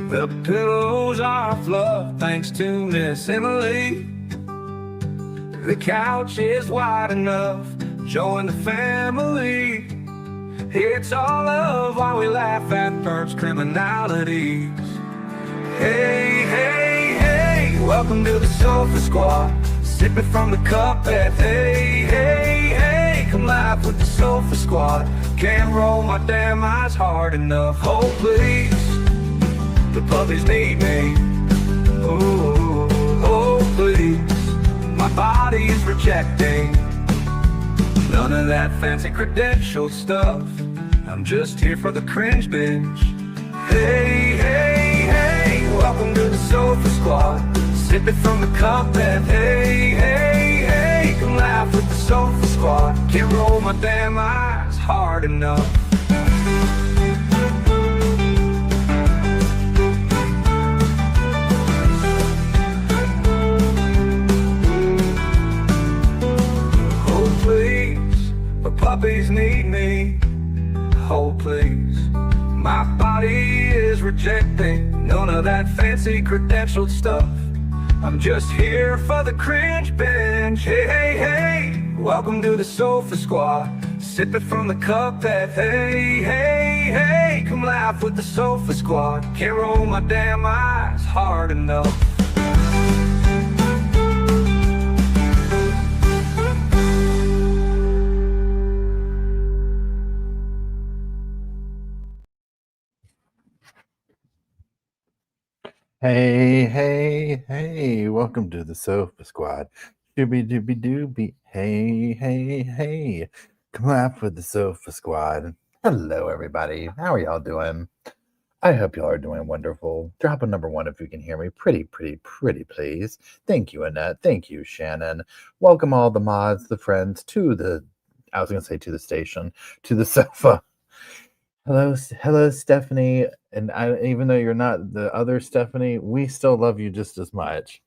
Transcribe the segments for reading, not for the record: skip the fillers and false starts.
The pillows are fluff thanks to Miss Emily. The couch is wide enough, join the family. It's all love while we laugh at Perp's criminalities. Hey, hey, hey, welcome to the Sofa Squad. Sipping from the cup at hey, hey, hey. Come laugh with the Sofa Squad. Can't roll my damn eyes hard enough. Oh, please, the puppies need me. Ooh, oh, please, my body is rejecting none of that fancy credential stuff. I'm just here for the cringe binge. Hey, hey, hey, welcome to the Sofa Squad. Sipping from the cup and hey, hey, hey. Come laugh with the Sofa Squad. Can't roll my damn eyes hard enough. Oh please, the puppies need me. Oh please, my body is rejecting none of that fancy credentialed stuff. I'm just here for the cringe binge. Hey, hey, hey, welcome to the Sofa Squad. Sipping from the cup that hey, hey, hey. Come laugh with the Sofa Squad. Can't roll my damn eyes hard enough. Hey, hey, hey, welcome to the Sofa Squad. Doobie doobie doobie. Hey, hey, hey. Come laugh with the Sofa Squad. Hello, everybody. How are y'all doing? I hope y'all are doing wonderful. Drop a number one if you can hear me. Pretty, please. Thank you, Annette. Thank you, Shannon. Welcome all the mods, the friends, to the station, to the sofa. Hello, Stephanie. And even though you're not the other Stephanie, we still love you just as much.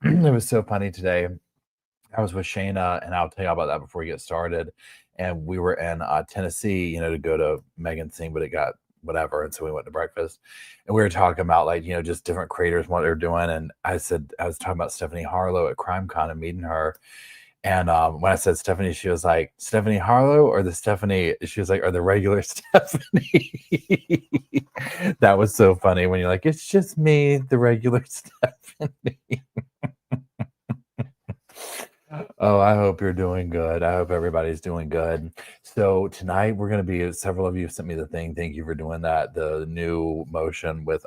It was so funny today. I was with Shayna, and I'll tell you about that before we get started. And we were in Tennessee, to go to Megan's thing, but it got whatever. And so we went to breakfast, and we were talking about just different creators, what they're doing. And I was talking about Stephanie Harlow at CrimeCon and meeting her. And when I said Stephanie, she was like, Stephanie Harlow or the Stephanie? She was like, or the regular Stephanie? That was so funny when you're like, it's just me, the regular Stephanie. Oh, I hope you're doing good. I hope everybody's doing good. So tonight we're going to be, several of you sent me the thing. Thank you for doing that. The new motion with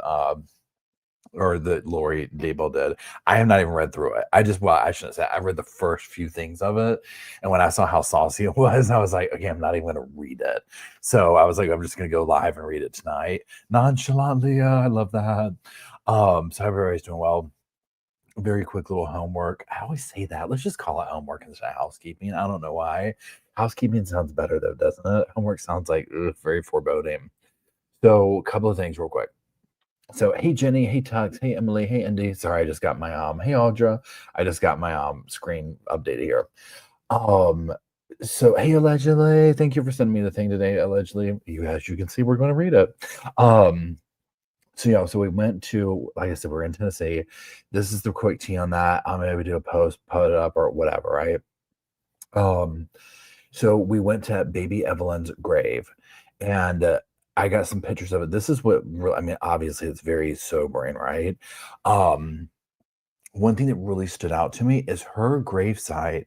or that Lori Dable did. I have not even read through it. I shouldn't say I read the first few things of it. And when I saw how saucy it was, I was like, okay, I'm not even going to read it. So I was like, I'm just going to go live and read it tonight. Nonchalantly. I love that. So everybody's doing well. Very quick little homework. I always say that. Let's just call it homework instead of housekeeping. I don't know why. Housekeeping sounds better though, doesn't it? Homework sounds like very foreboding. So a couple of things real quick. So, hey, Jenny, hey, Tux, hey, Emily, hey, Indy. Sorry, I just got my, hey, Audra. I just got my screen updated here. So, hey, allegedly, thank you for sending me the thing today, allegedly. As you can see, we're going to read it. So we went to, like I said, we're in Tennessee. This is the quick tea on that. I'm going to do a post, put it up or whatever, right? So we went to baby Evelyn's grave, and I got some pictures of it. This is what, obviously it's very sobering, right? One thing that really stood out to me is her gravesite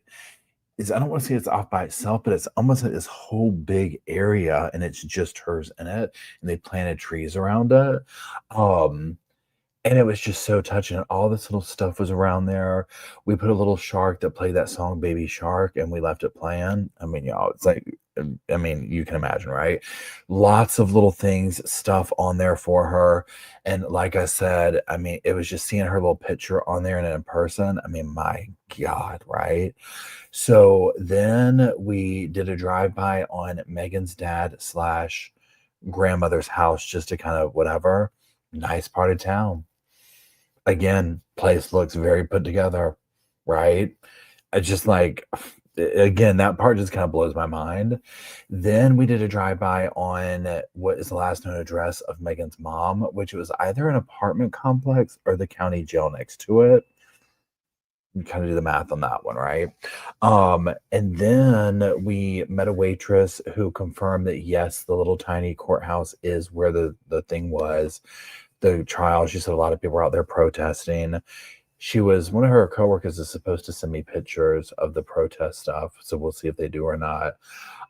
is, I don't want to say it's off by itself, but it's almost like this whole big area and it's just hers in it. And they planted trees around it. And it was just so touching. All this little stuff was around there. We put a little shark that played that song, Baby Shark, and we left it playing. It's like, you can imagine, right? Lots of little things, stuff on there for her. And like I said, it was just seeing her little picture on there and in person. My God, right? So then we did a drive-by on Megan's dad / grandmother's house just to kind of whatever. Nice part of town. Again, place looks very put together, right? It's just like, again, that part just kind of blows my mind. Then we did a drive-by on what is the last known address of Megan's mom, which was either an apartment complex or the county jail next to it. You kind of do the math on that one, right? And then we met a waitress who confirmed that yes, the little tiny courthouse is where the thing was, the trial. She said a lot of people were out there protesting. One of her coworkers is supposed to send me pictures of the protest stuff, so we'll see if they do or not.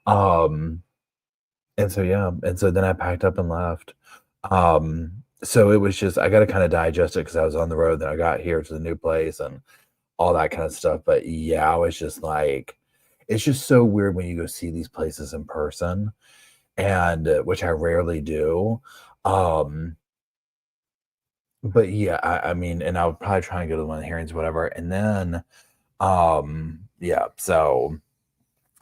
And so then I packed up and left. So it was just, I got to kind of digest it because I was on the road. Then I got here to the new place and all that kind of stuff. But yeah, I was just like, it's just so weird when you go see these places in person, and which I rarely do. But yeah, I mean, and I would probably try and go to one of the hearings, whatever. And then, yeah, so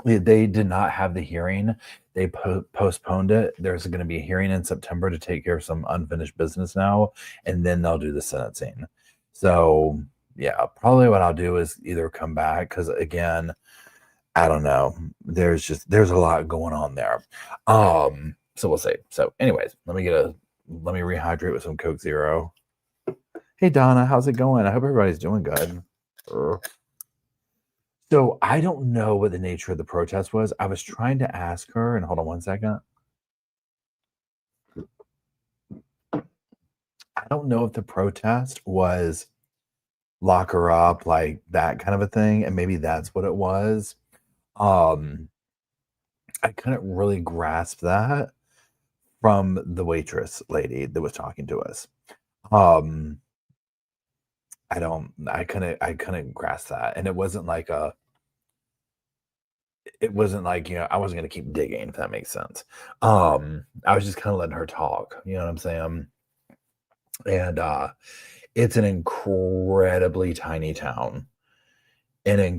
they did not have the hearing. They postponed it. There's going to be a hearing in September to take care of some unfinished business now, and then they'll do the sentencing. So yeah, probably what I'll do is either come back, because again, I don't know. There's a lot going on there. So we'll see. So anyways, let me rehydrate with some Coke Zero. Hey Donna, how's it going? I hope everybody's doing good. So I don't know what the nature of the protest was. I was trying to ask her, and hold on one second. I don't know if the protest was lock her up, like that kind of a thing, and maybe that's what it was. I couldn't really grasp that from the waitress lady that was talking to us. I couldn't grasp that. And it wasn't like, I wasn't going to keep digging, if that makes sense. I was just kind of letting her talk, you know what I'm saying? And it's an incredibly tiny town. It's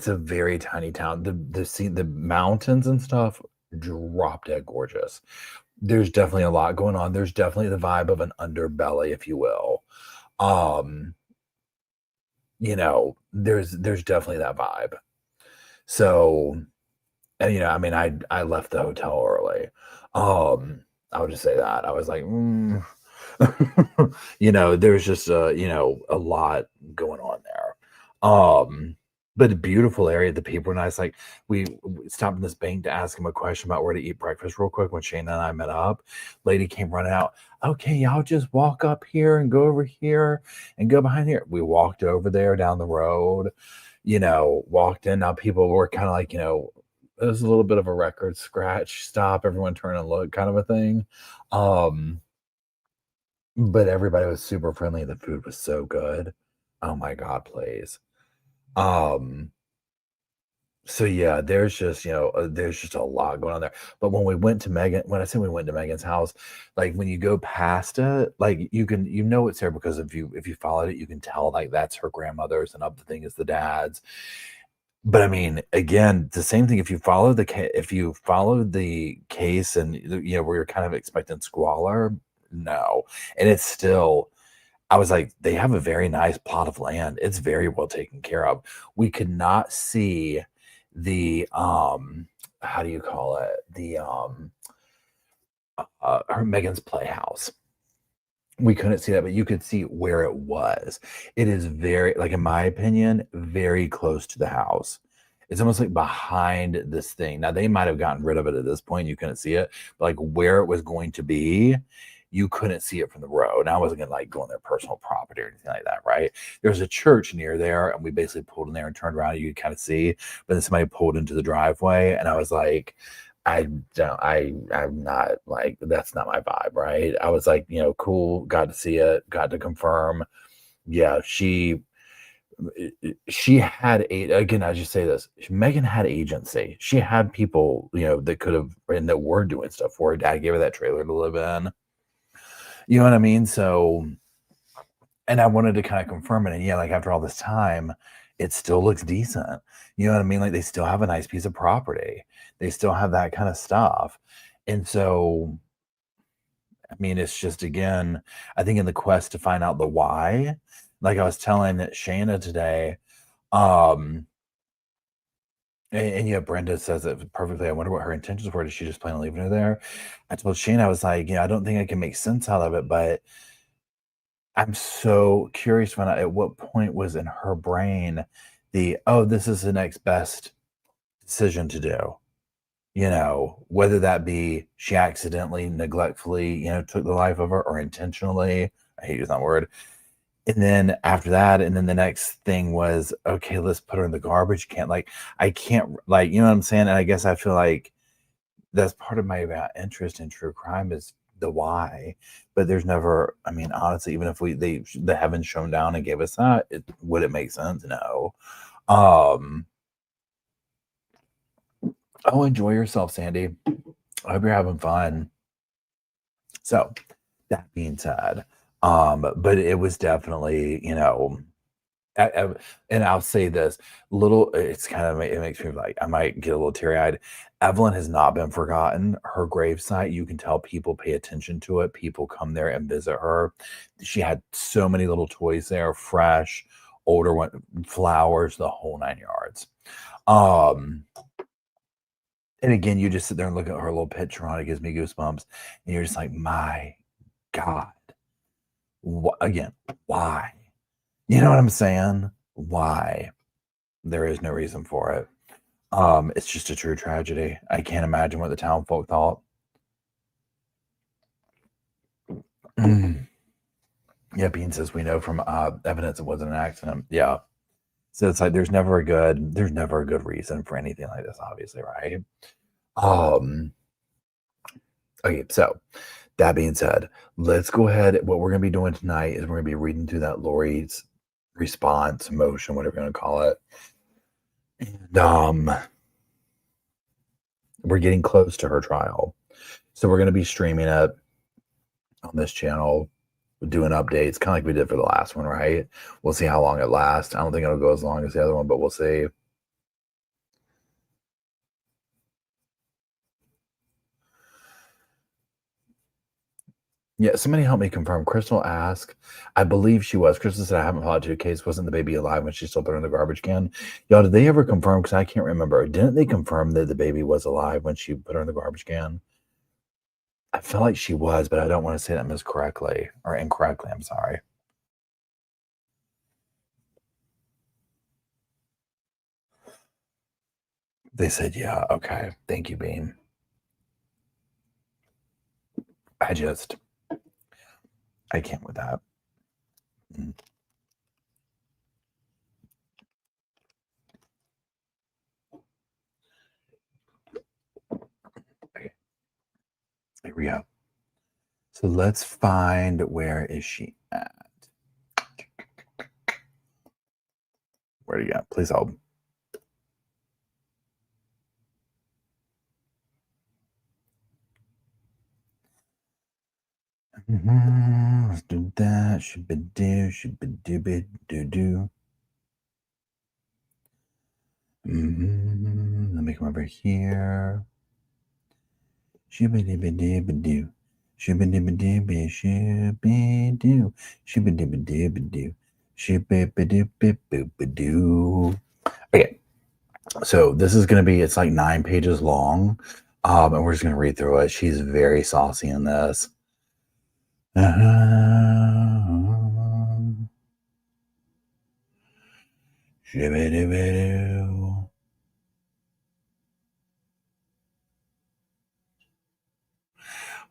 a very tiny town. The mountains and stuff, drop dead gorgeous. There's definitely a lot going on. There's definitely the vibe of an underbelly, if you will. There's definitely that vibe. So, and I mean, I left the hotel early. I would just say that I was like, there's just a lot going on there. But a beautiful area. The people were nice. Like we stopped in this bank to ask him a question about where to eat breakfast real quick when Shane and I met up. Lady came running out. Okay, y'all just walk up here and go over here and go behind here. We walked over there down the road, walked in. Now people were kind of like, it was a little bit of a record scratch, stop, everyone turn and look kind of a thing. But everybody was super friendly. The food was so good. Oh my God, please. So yeah, there's just a lot going on there. But when I say we went to Megan's house, like when you go past it, like you it's there because if you followed it, you can tell like that's her grandmother's and up the thing is the dad's. But I mean, again, the same thing. If you follow the case, and where you're kind of expecting squalor, no, and it's still. I was like, they have a very nice plot of land. It's very well taken care of. We could not see the how do you call it? The her Megan's Playhouse. We couldn't see that, but you could see where it was. It is very, like in my opinion, very close to the house. It's almost like behind this thing. Now they might have gotten rid of it at this point. You couldn't see it, but like where it was going to be, you couldn't see it from the road. And I wasn't going to like go on their personal property or anything like that, right? There's a church near there, and we basically pulled in there and turned around, and you could kind of see, but then somebody pulled into the driveway, and I was like, I'm not like, that's not my vibe, right? I was like, cool, got to see it, got to confirm. Yeah, she had again, I just say this, Megan had agency. She had people, that could have, and that were doing stuff for her. Dad gave her that trailer to live in. You know what I mean? So, and I wanted to kind of confirm it. And yeah, like after all this time, it still looks decent. You know what I mean? Like they still have a nice piece of property. They still have that kind of stuff. And so, I mean, it's just, again, I think in the quest to find out the why, like I was telling Shayna today, and yeah, Brenda says it perfectly. I wonder what her intentions were. Did she just plan on leaving her there? I told Shayna, I was like, I don't think I can make sense out of it, but I'm so curious at what point was in her brain this is the next best decision to do. Whether that be she accidentally, neglectfully, took the life of her, or intentionally. I hate using that word. And then after that, and then the next thing was, okay, let's put her in the garbage can. Like, I can't, like, you know what I'm saying? And I guess I feel like that's part of my interest in true crime is the why. But there's never, I mean, honestly, even if the heavens shone down and gave us that, would it make sense? No. Oh, enjoy yourself, Sandy. I hope you're having fun. So that being said, but it was definitely, and I'll say this it makes me like, I might get a little teary eyed. Evelyn has not been forgotten. Her gravesite, you can tell people pay attention to it. People come there and visit her. She had so many little toys there, fresh, older one, flowers, the whole 9 yards. And again, you just sit there and look at her little picture on it, gives me goosebumps. And you're just like, my God. Again, why? You know what I'm saying? Why? There is no reason for it. It's just a true tragedy. I can't imagine what the town folk thought. Yeah, Bean says we know from evidence it wasn't an accident. Yeah. So it's like there's never a good reason for anything like this, obviously, right? Okay, so that being said, let's go ahead. What we're gonna be doing tonight is we're gonna be reading through that Lori's response, motion, whatever you're gonna call it. And we're getting close to her trial. So we're gonna be streaming it on this channel, doing updates, kind of like we did for the last one, right? We'll see how long it lasts. I don't think it'll go as long as the other one, but we'll see. Yeah, somebody help me confirm. Crystal asked, I believe she was. Crystal said, I haven't followed to a case. Wasn't the baby alive when she still put her in the garbage can? Y'all, did they ever confirm? Because I can't remember. Didn't they confirm that the baby was alive when she put her in the garbage can? I feel like she was, but I don't want to say that incorrectly. I'm sorry. They said, yeah, okay. Thank you, Bean. I can't with that. Okay. Here we go. So let's find, where is she at? Where do you go? Please help. Let's do that. Should be do. Let me come over here. Should be do. Okay, so this is going to be, it's like 9 pages long, and we're just going to read through it. She's very saucy in this. Hold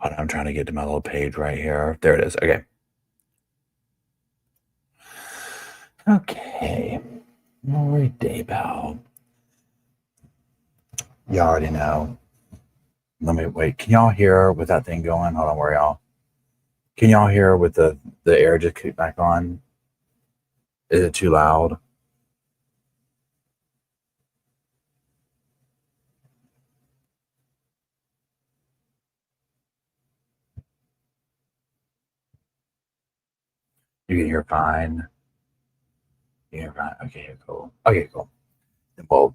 on, I'm trying to get to my little page right here. There it is. Okay. Okay. Lori Daybell. You already know. Let me wait. Can y'all hear with that thing going? Hold on, where y'all? Can y'all hear with the air just kicked back on? Is it too loud? You can hear fine. You can hear fine. Okay, cool. Okay, cool.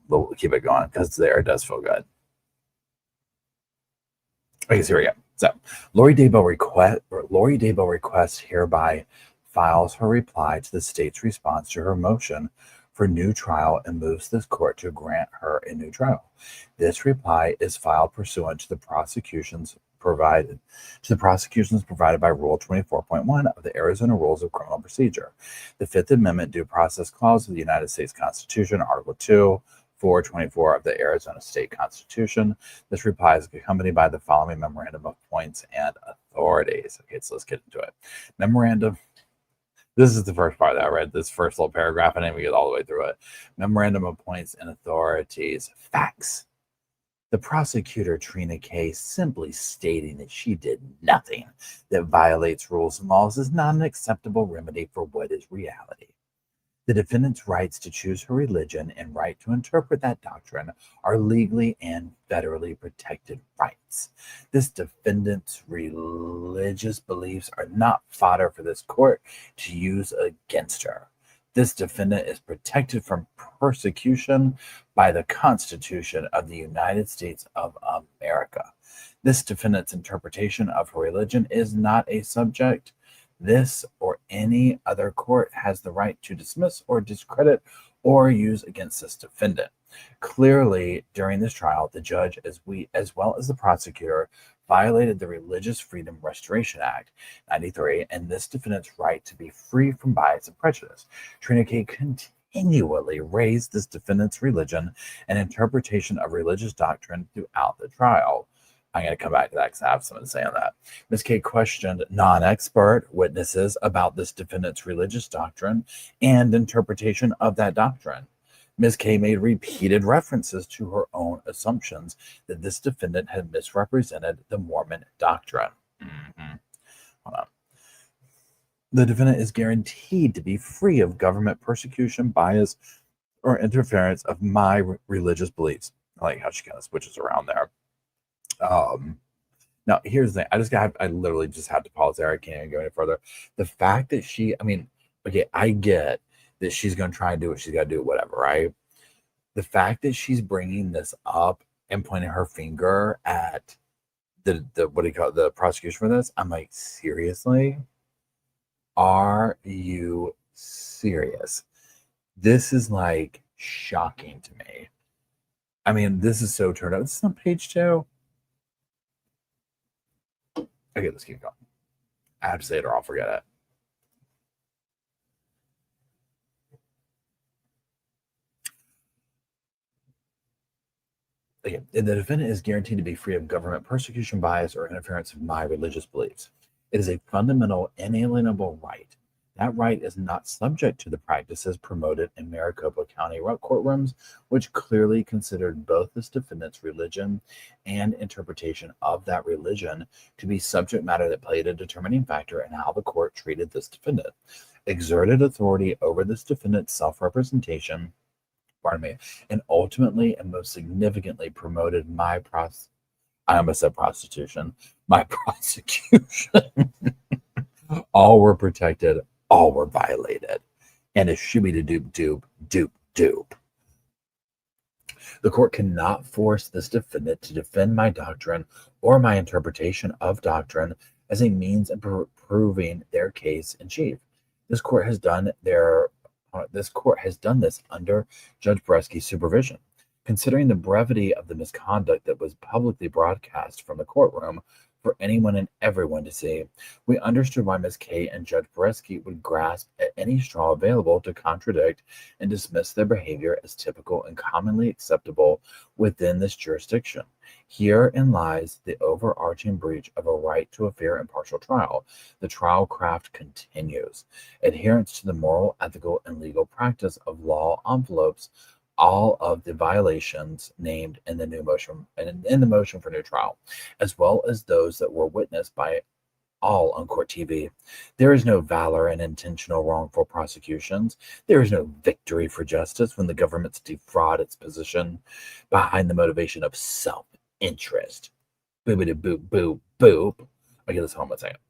We'll keep it going because the air does feel good. Okay, so here we go. So Lori Daybell requests hereby files her reply to the state's response to her motion for new trial and moves this court to grant her a new trial. This reply is filed pursuant to the prosecutions provided by Rule 24.1 of the Arizona Rules of Criminal Procedure. The Fifth Amendment Due Process Clause of the United States Constitution, Article 2, 424 of the Arizona State Constitution. This reply is accompanied by the following memorandum of points and authorities. Okay, so let's get into it. Memorandum. This is the first part that I read, this first little paragraph, and then we get all the way through it. Memorandum of points and authorities. Facts. The prosecutor, Trina K., simply stating that she did nothing that violates rules and laws is not an acceptable remedy for what is reality. The defendant's rights to choose her religion and right to interpret that doctrine are legally and federally protected rights. This defendant's religious beliefs are not fodder for this court to use against her. This defendant is protected from persecution by the Constitution of the United States of America. This defendant's interpretation of her religion is not a subject this or any other court has the right to dismiss or discredit or use against this defendant. Clearly, during this trial, the judge, as well as the prosecutor, violated the Religious Freedom Restoration Act, 93, and this defendant's right to be free from bias and prejudice. Trina K. continually raised this defendant's religion and interpretation of religious doctrine throughout the trial. I'm going to come back to that because I have something to say on that. Ms. K questioned non-expert witnesses about this defendant's religious doctrine and interpretation of that doctrine. Ms. K made repeated references to her own assumptions that this defendant had misrepresented the Mormon doctrine. Hold on. The defendant is guaranteed to be free of government persecution, bias, or interference of my religious beliefs. I like how she kind of switches around there. Now here's the thing. I literally just had to pause there. I can't even go any further. The fact that I get that she's going to try and do what she's got to do, whatever, right? The fact that she's bringing this up and pointing her finger at the prosecution for this, I'm like, seriously? Are you serious? This is like shocking to me. I mean, this is so turned out. This is on page 2. Okay, let's keep going. I have to say it or I'll forget it. Okay, the defendant is guaranteed to be free of government persecution, bias, or interference of my religious beliefs. It is a fundamental, inalienable right. That right is not subject to the practices promoted in Maricopa County courtrooms, which clearly considered both this defendant's religion and interpretation of that religion to be subject matter that played a determining factor in how the court treated this defendant, exerted authority over this defendant's self-representation, and ultimately and most significantly promoted my prosecution. All were protected, all were violated, and a shooby to doop. The court cannot force this defendant to defend my doctrine or my interpretation of doctrine as a means of proving their case in chief. This court has done this under Judge Bresky's supervision. Considering the brevity of the misconduct that was publicly broadcast from the courtroom for anyone and everyone to see, we understood why Ms. K and Judge Bresky would grasp at any straw available to contradict and dismiss their behavior as typical and commonly acceptable within this jurisdiction. Herein lies the overarching breach of a right to a fair and impartial trial. The trial craft continues. Adherence to the moral, ethical, and legal practice of law envelopes all of the violations named in the motion for new trial, as well as those that were witnessed by all on court TV. There is no valor in intentional wrongful prosecutions. There is no victory for justice when the governments defraud its position behind the motivation of self-interest. Boopity boop boop boop. Okay, let's hold on a second.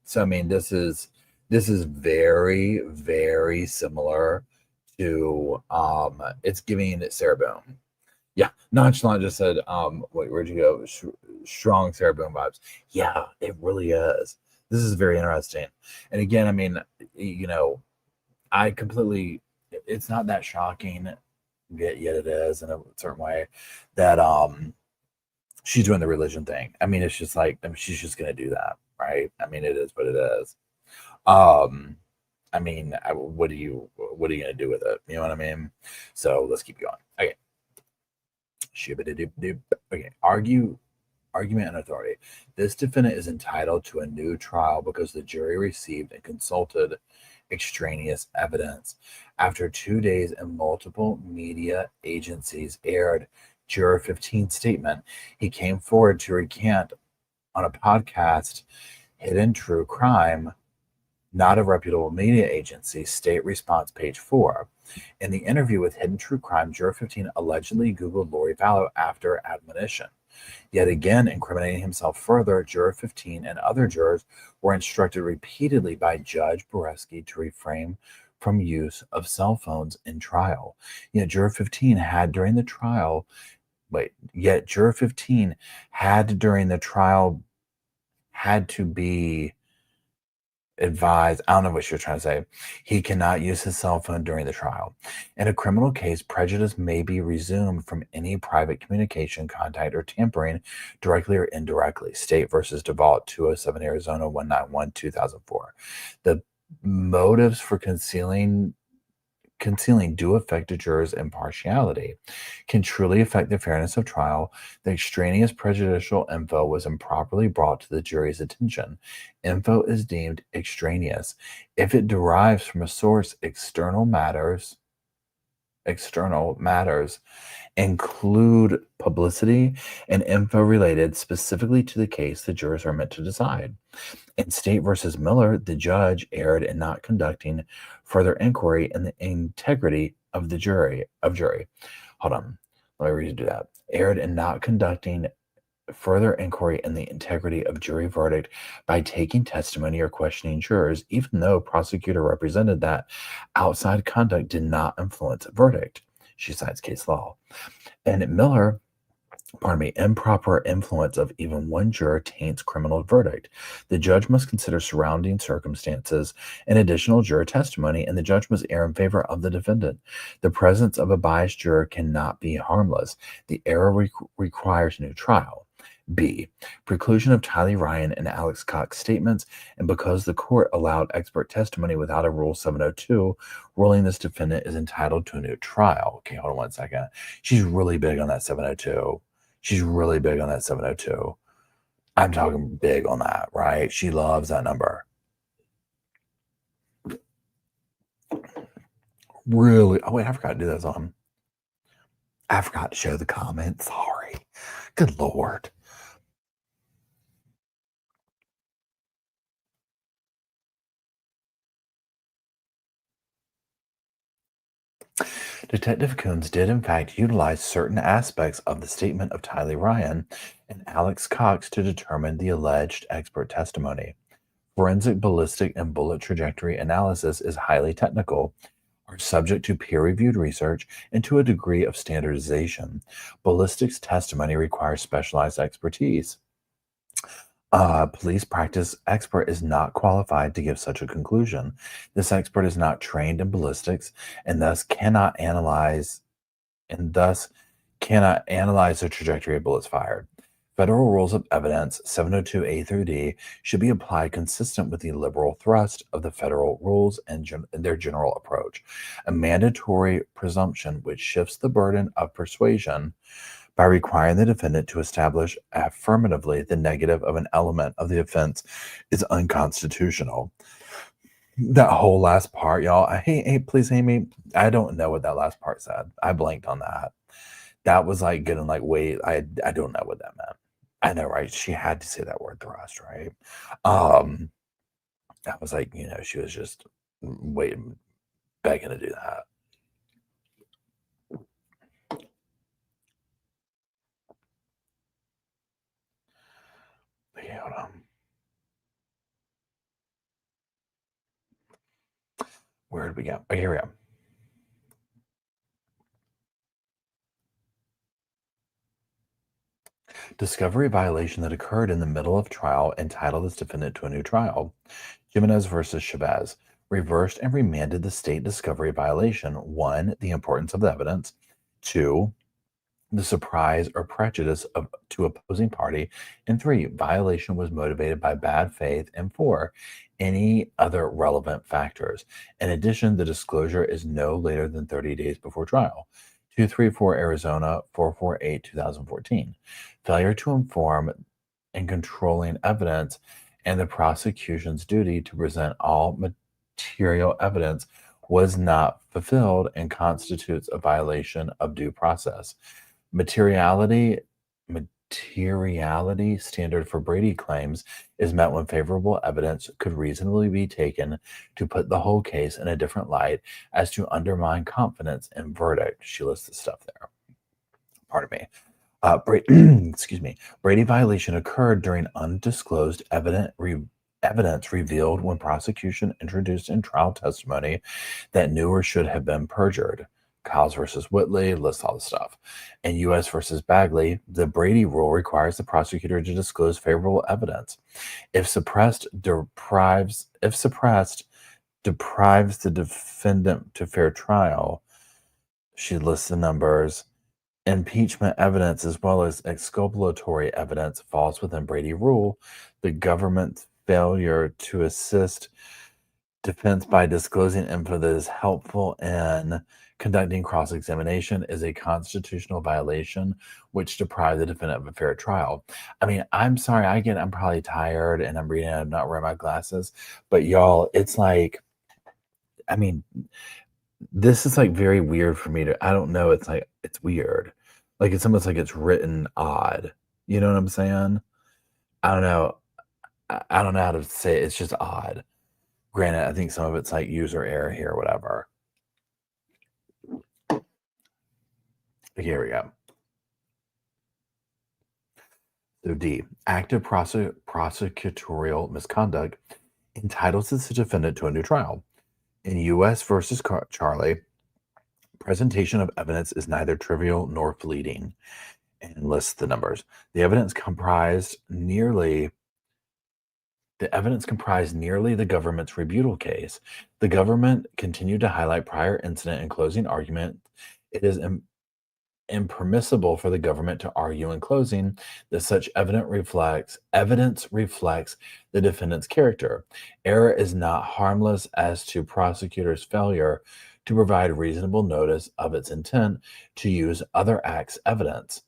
So I mean, this is very, very similar to it's giving Sarah Boone. Yeah, nonchalant just said, wait, where'd you go? Strong Sarah Boone vibes. Yeah, it really is. This is very interesting. And again, I mean, you know, I completely, it's not that shocking, yet it is in a certain way that she's doing the religion thing. I mean, it's just like, I mean, she's just going to do that, right? I mean, it is what it is. Um, I mean, what are you going to do with it? You know what I mean? So let's keep going. Okay. Okay. Argument and authority. This defendant is entitled to a new trial because the jury received and consulted extraneous evidence. After 2 days and multiple media agencies aired Juror 15's statement, he came forward to recant on a podcast, Hidden True Crime, not a reputable media agency, State Response, page 4. In the interview with Hidden True Crime, Juror 15 allegedly Googled Lori Vallow after admonition. Yet again, incriminating himself further, Juror 15 and other jurors were instructed repeatedly by Judge Komoroski to refrain from use of cell phones in trial. Yet Juror 15 had during the trial, yet Juror 15 had during the trial had to be advised. I don't know what you're trying to say. He cannot use his cell phone during the trial. In a criminal case, prejudice may be resumed from any private communication, contact, or tampering, directly or indirectly. State versus DeVault, 207 Arizona 191, 2004. The motives for concealing do affect a juror's impartiality, can truly affect the fairness of trial. The extraneous prejudicial info was improperly brought to the jury's attention. Info is deemed extraneous if it derives from a source. External matters include publicity and info related specifically to the case the jurors are meant to decide. In State versus Miller, the judge erred in not conducting further inquiry in the integrity of the jury. Hold on, let me redo that. Erred in not conducting further inquiry in the integrity of jury verdict by taking testimony or questioning jurors, even though prosecutor represented that outside conduct did not influence a verdict. She cites case law. And Miller, improper influence of even one juror taints criminal verdict. The judge must consider surrounding circumstances and additional juror testimony, and the judge must err in favor of the defendant. The presence of a biased juror cannot be harmless. The error requires new trial. B. Preclusion of Tylee Ryan and Alex Cox statements, and because the court allowed expert testimony without a Rule 702, ruling this defendant is entitled to a new trial. Okay, hold on one second. She's really big on that 702. She's really big on that 702. I'm talking big on that, right? She loves that number. Really. Oh, wait, I forgot to do that on. I forgot to show the comments. Sorry. Good Lord. Detective Coons did, in fact, utilize certain aspects of the statement of Tylee Ryan and Alex Cox to determine the alleged expert testimony. Forensic ballistic and bullet trajectory analysis is highly technical, are subject to peer-reviewed research and to a degree of standardization. Ballistics testimony requires specialized expertise. A police practice expert is not qualified to give such a conclusion. This expert is not trained in ballistics and thus cannot analyze the trajectory of bullets fired. Federal Rules of Evidence 702A through D should be applied consistent with the liberal thrust of the federal rules and their general approach. A mandatory presumption which shifts the burden of persuasion by requiring the defendant to establish affirmatively the negative of an element of the offense is unconstitutional. That whole last part, y'all. Hey, please, Amy. I don't know what that last part said. I blanked on that. That was like getting like, wait, I don't know what that meant. I know, right? She had to say that word thrust, right? I was like, she was just waiting, begging to do that. Okay, hold on. Where did we go? Oh, here we go. Discovery violation that occurred in the middle of trial entitled this defendant to a new trial. Jimenez versus Chavez reversed and remanded the state discovery violation. 1, the importance of the evidence. 2, the surprise or prejudice to opposing party. And 3, violation was motivated by bad faith. And 4, any other relevant factors. In addition, the disclosure is no later than 30 days before trial. 234 Arizona 448 2014. Failure to inform and controlling evidence and the prosecution's duty to present all material evidence was not fulfilled and constitutes a violation of due process. Materiality standard for Brady claims is met when favorable evidence could reasonably be taken to put the whole case in a different light as to undermine confidence in verdict. She lists the stuff there. Pardon me. Brady violation occurred during undisclosed evidence revealed when prosecution introduced in trial testimony that knew or should have been perjured. Kyles versus Whitley lists all the stuff. In U.S. versus Bagley, the Brady rule requires the prosecutor to disclose favorable evidence. If suppressed, deprives the defendant to fair trial. She lists the numbers. Impeachment evidence as well as exculpatory evidence falls within Brady rule. The government's failure to assist defense by disclosing info that is helpful in conducting cross-examination is a constitutional violation which deprives the defendant of a fair trial. I mean, I'm sorry, I'm probably tired and I'm not wearing my glasses, but y'all, it's like, I mean, this is like very weird for me I don't know, it's like, it's weird. Like, it's almost like it's written odd. You know what I'm saying? I don't know. I don't know how to say it. It's just odd. Granted, I think some of it's like user error here or whatever. Here we go. So D, active prosecutorial misconduct entitles the defendant to a new trial. In U.S. versus Charlie, presentation of evidence is neither trivial nor fleeting. And lists the numbers. The evidence comprised nearly the government's rebuttal case. The government continued to highlight prior incident in closing argument. It is impermissible for the government to argue in closing that such evidence reflects the defendant's character. Error is not harmless as to prosecutor's failure to provide reasonable notice of its intent to use other acts' evidence.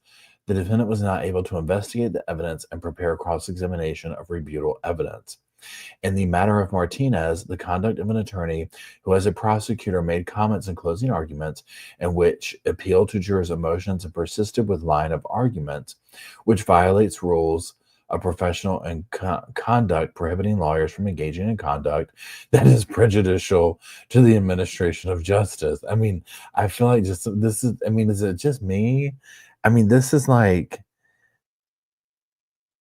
The defendant was not able to investigate the evidence and prepare cross-examination of rebuttal evidence. In the matter of Martinez, the conduct of an attorney who, as a prosecutor, made comments in closing arguments in which appealed to jurors' emotions and persisted with line of arguments, which violates rules of professional and conduct prohibiting lawyers from engaging in conduct that is prejudicial to the administration of justice. I mean, I feel like is it just me? I mean, this is like,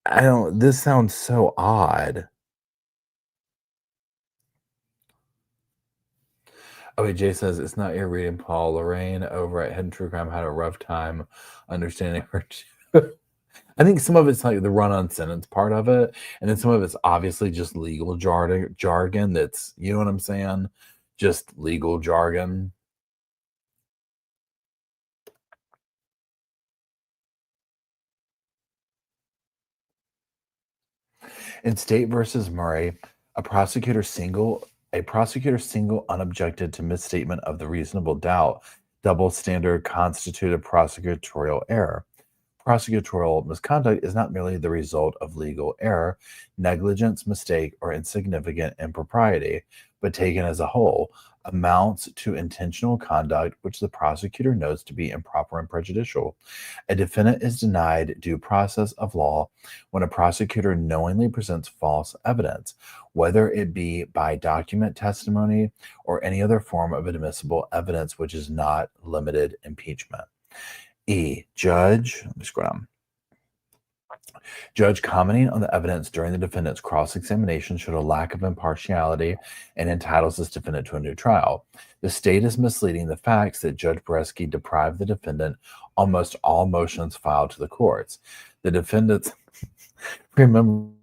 this sounds so odd. Okay, Jay says, it's not your reading, Paul. Lorraine over at Hidden True Crime had a rough time understanding her. I think some of it's like the run-on sentence part of it, and then some of it's obviously just legal jargon that's, you know what I'm saying? Just legal jargon. In State versus Murray, a prosecutor single unobjected to misstatement of the reasonable doubt double standard constituted prosecutorial error. Prosecutorial misconduct is not merely the result of legal error, negligence, mistake, or insignificant impropriety, but taken as a whole, amounts to intentional conduct which the prosecutor knows to be improper and prejudicial. A defendant is denied due process of law when a prosecutor knowingly presents false evidence, whether it be by document testimony or any other form of admissible evidence which is not limited impeachment. E. Judge, let me scroll down. Judge commenting on the evidence during the defendant's cross-examination showed a lack of impartiality and entitles this defendant to a new trial. The state is misleading the facts that Judge Komoroski deprived the defendant almost all motions filed to the courts. The defendants remember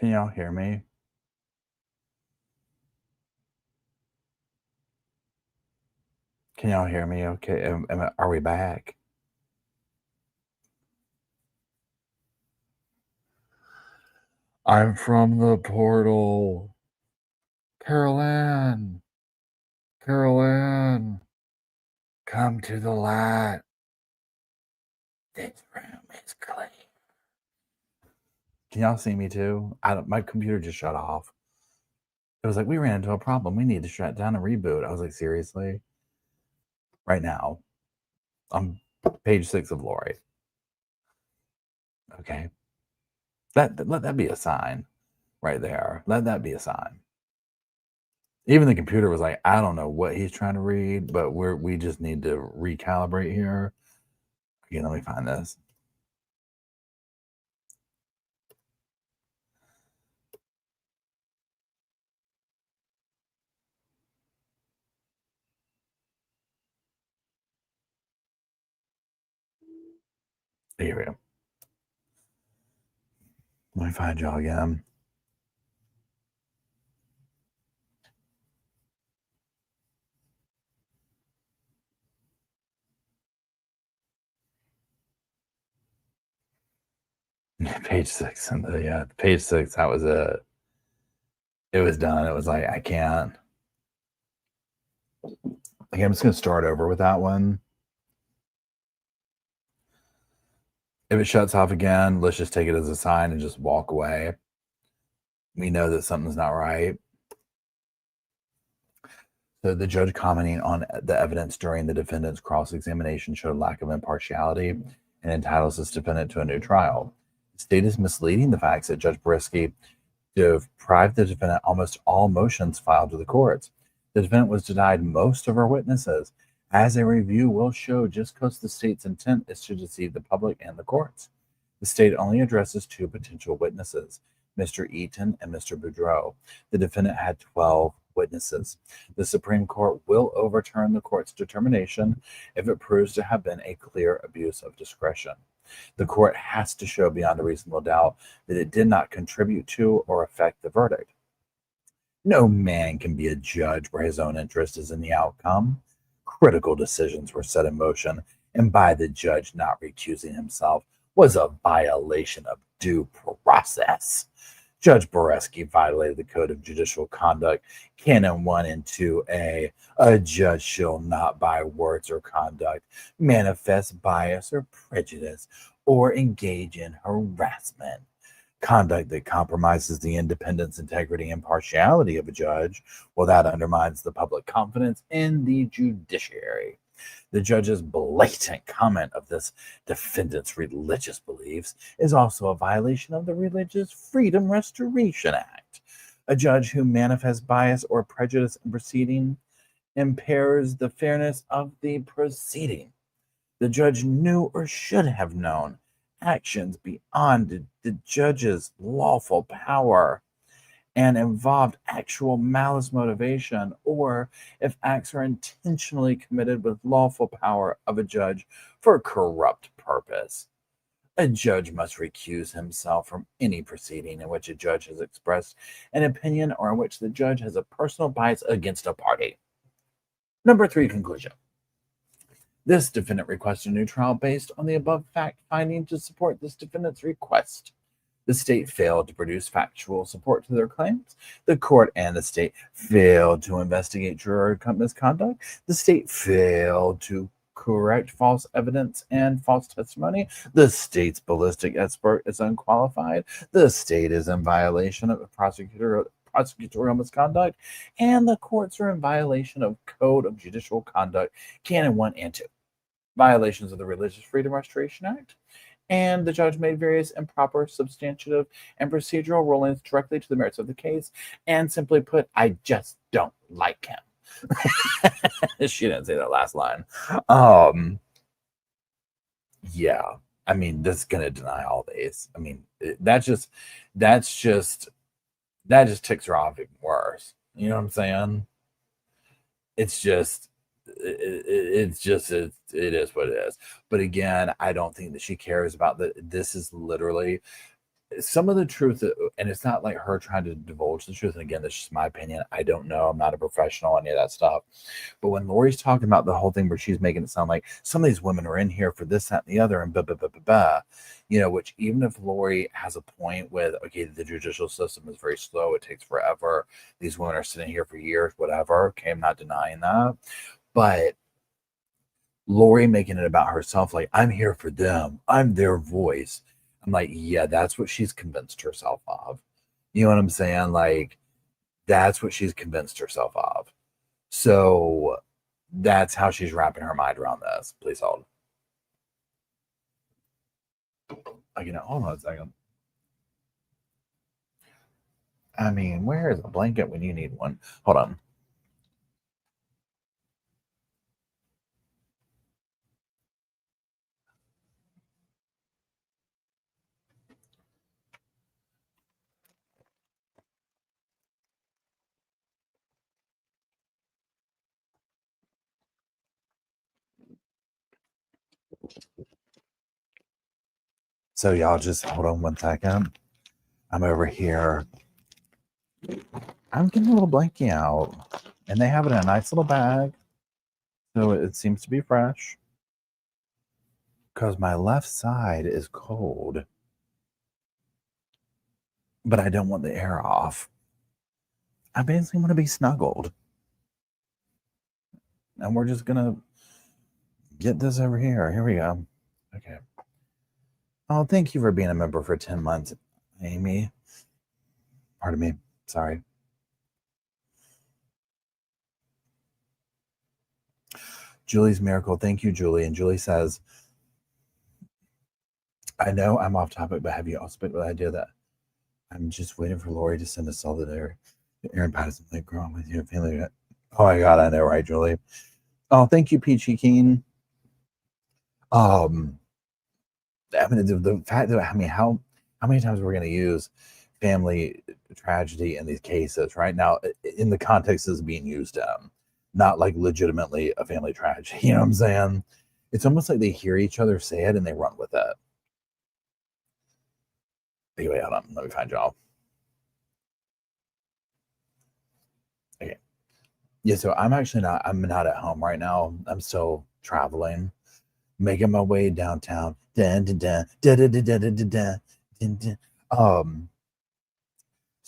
Can y'all hear me? Can y'all hear me? Okay. Are we back? I'm from the portal. Carolyn. Carolyn. Come to the light. This room is clean. Can y'all see me too? My computer just shut off. It was like, we ran into a problem. We need to shut down and reboot. I was like, seriously? Right now. I'm page 6 of Lori. Okay. Let that be a sign right there. Let that be a sign. Even the computer was like, I don't know what he's trying to read, but we just need to recalibrate here. Okay, let me find this. Here we go. Let me find y'all again. Page 6. And page 6, that was it. It was done. It was like, I can't. Okay, I'm just going to start over with that one. If it shuts off again, let's just take it as a sign and just walk away. We know that something's not right. So the judge commenting on the evidence during the defendant's cross-examination showed lack of impartiality and entitles this defendant to a new trial. The state is misleading the facts that Judge Komoroski deprived the defendant almost all motions filed to the courts. The defendant was denied most of her witnesses, as a review will show, just because the state's intent is to deceive the public and the courts. The state only addresses 2 potential witnesses, Mr. Eaton and Mr. Boudreau. The defendant had 12 witnesses. The Supreme Court will overturn the court's determination if it proves to have been a clear abuse of discretion. The court has to show beyond a reasonable doubt that it did not contribute to or affect the verdict. No man can be a judge where his own interest is in the outcome. Critical decisions were set in motion, and by the judge not recusing himself was a violation of due process. Judge Komoroski violated the Code of Judicial Conduct, Canon 1 and 2A. A judge shall not, by words or conduct, manifest bias or prejudice or engage in harassment. Conduct that compromises the independence, integrity, and impartiality of a judge, well, that undermines the public confidence in the judiciary. The judge's blatant comment of this defendant's religious beliefs is also a violation of the Religious Freedom Restoration Act. A judge who manifests bias or prejudice in proceeding impairs the fairness of the proceeding. The judge knew or should have known actions beyond the judge's lawful power and involved actual malice motivation, or if acts are intentionally committed with lawful power of a judge for a corrupt purpose. A judge must recuse himself from any proceeding in which a judge has expressed an opinion or in which the judge has a personal bias against a party. Number 3, conclusion. This defendant requests a new trial based on the above fact finding. To support this defendant's request, the state failed to produce factual support to their claims. The court and the state failed to investigate juror misconduct. The state failed to correct false evidence and false testimony. The state's ballistic expert is unqualified. The state is in violation of prosecutorial misconduct, and the courts are in violation of Code of Judicial Conduct, Canon 1 and 2, violations of the Religious Freedom Restoration Act, and the judge made various improper, substantive, and procedural rulings directly to the merits of the case, and simply put, I just don't like him. She didn't say that last line. Yeah, I mean, this is gonna deny all these. I mean, that just ticks her off even worse. You know what I'm saying? It's just, it is what it is. But again, I don't think that she cares about that. This is literally some of the truth, and it's not like her trying to divulge the truth. And again, this is my opinion. I don't know. I'm not a professional, any of that stuff. But when Lori's talking about the whole thing where she's making it sound like some of these women are in here for this, that, and the other, and blah, blah, blah, blah, blah, you know, which even if Lori has a point with, okay, the judicial system is very slow, it takes forever, these women are sitting here for years, whatever, okay, I'm not denying that. But Lori making it about herself, like, I'm here for them, I'm their voice. I'm like, yeah, that's what she's convinced herself of. You know what I'm saying? Like, that's what she's convinced herself of. So that's how she's wrapping her mind around this. Please hold. Hold on a second. I mean, where is a blanket when you need one? Hold on. So y'all just hold on one second. I'm over here. I'm getting a little blankie out, and they have it in a nice little bag. So it seems to be fresh. Because my left side is cold. But I don't want the air off. I basically want to be snuggled. And we're just going to get this over here. Here we go. Okay. Oh, thank you for being a member for 10 months, Amy. Pardon me. Sorry. Julie's Miracle. Thank you, Julie. And Julie says, I know I'm off topic, but have you also been with the idea that I'm just waiting for Lori to send us all the there? Aaron Patterson, like, growing with your family. Oh my God, I know, right, Julie? Oh, thank you, Peachy Keen. I mean, the fact that, I mean, how many times we're going to use family tragedy in these cases, right? Now, in the context is being used not like legitimately a family tragedy, you know what I'm saying? It's almost like they hear each other say it and they run with it. Anyway, hold on, let me find y'all. Okay. Yeah, so I'm not at home right now. I'm still traveling, making my way downtown. So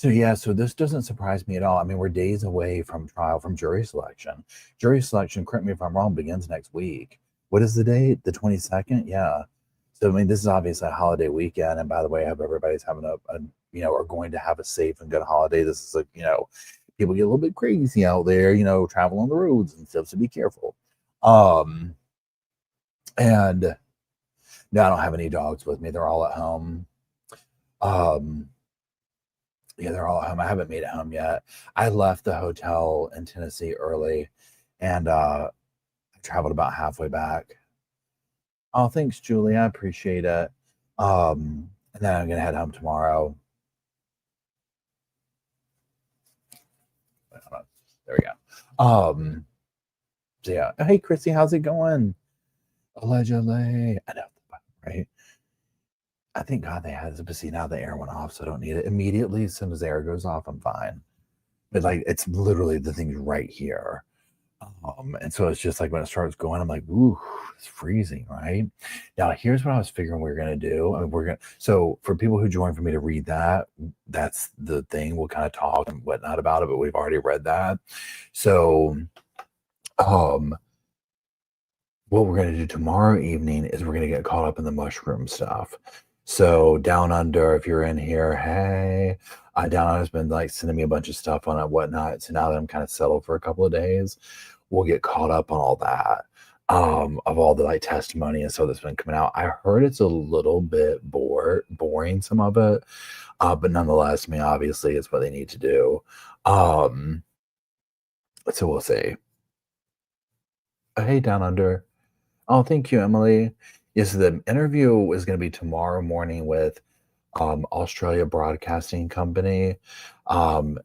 yeah, so this doesn't surprise me at all. I mean, we're days away from trial, from jury selection. Jury selection, correct me if I'm wrong, begins next week. What is the date? The 22nd? Yeah. So, I mean, this is obviously a holiday weekend. And by the way, I hope everybody's having are going to have a safe and good holiday. This is people get a little bit crazy out there, travel on the roads and stuff. So be careful. And no, I don't have any dogs with me. They're all at home. Yeah, they're all at home. I haven't made it home yet. I left the hotel in Tennessee early and I traveled about halfway back. Oh, thanks, Julie. I appreciate it. And then I'm gonna head home tomorrow. There we go. So yeah. Hey, Christy, how's it going? Allegedly, I know, right? I thank God they had it, but see, now the air went off, so I don't need it immediately. As soon as the air goes off, I'm fine. But like, it's literally the thing's right here. And so it's just like when it starts going, I'm like, ooh, it's freezing, right? Now, here's what I was figuring we were gonna do. I mean, so for people who join for me to read that, that's the thing. We'll kind of talk and whatnot about it, but we've already read that. So what we're gonna do tomorrow evening is we're gonna get caught up in the mushroom stuff. So Down Under, if you're in here, hey, Down Under's been like sending me a bunch of stuff on it, whatnot. So now that I'm kind of settled for a couple of days, we'll get caught up on all that, of all the like testimony and stuff that's been coming out. I heard it's a little bit boring, some of it, but nonetheless, I mean, obviously, it's what they need to do. So we'll see. Hey, Down Under. Oh, thank you, Emily. Yes, the interview is going to be tomorrow morning with Australia Broadcasting Company. The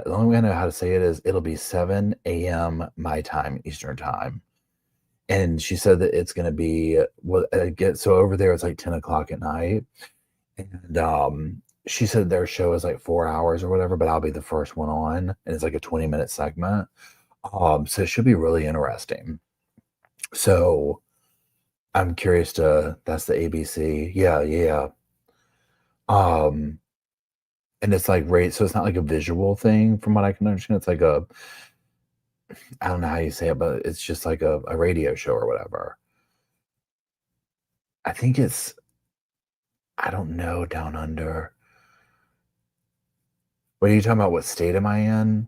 only way I know how to say it is it'll be 7 a.m. my time, Eastern time. And she said that it's going to be so over there it's like 10 o'clock at night. And she said their show is like 4 hours or whatever, but I'll be the first one on, and it's like a 20-minute segment. So it should be really interesting. So I'm curious that's the ABC. Yeah. And it's like so it's not like a visual thing from what I can understand. It's like I don't know how you say it, but it's just like a radio show or whatever. I think I don't know, Down Under. What are you talking about? What state am I in?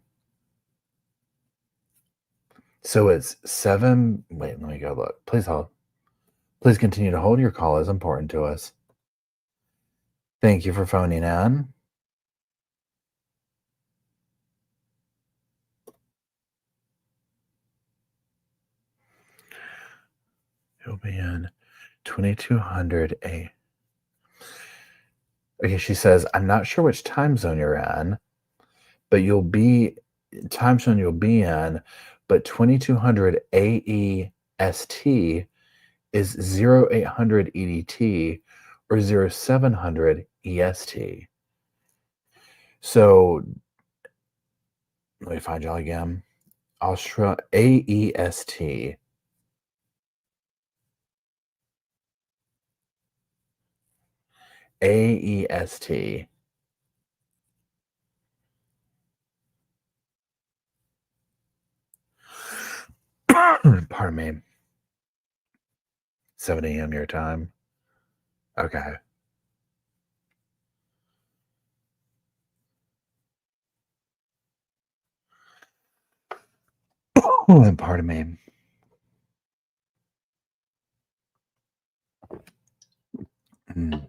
So it's 7. Wait, let me go look. Please hold. Please continue to hold. Your call is important to us. Thank you for phoning in. It'll be in 2200 A. Okay, she says, I'm not sure which time zone you're in, but time zone you'll be in, but 2200 AEST is 0800 EDT or 0700 EST. So let me find y'all again. Australia AEST. AEST. Pardon me. 7 a.m. your time. Okay. Pardon me. Mm.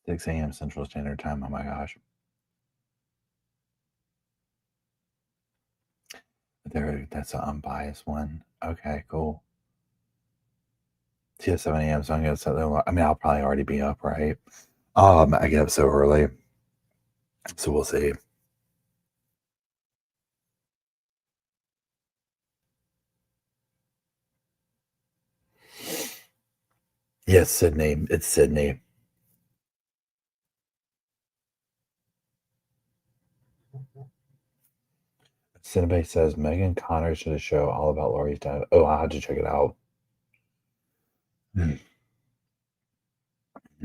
6 a.m. Central Standard Time. Oh my gosh. That's an unbiased one. Okay, cool. Yeah, 7 a.m. So I'm gonna set that. I mean, I'll probably already be up, right? I get up so early. So we'll see. Yes, Sydney. It's Sydney. Cinebase says Megan Connors did a show all about Laurie's death. Oh, I'll have to check it out.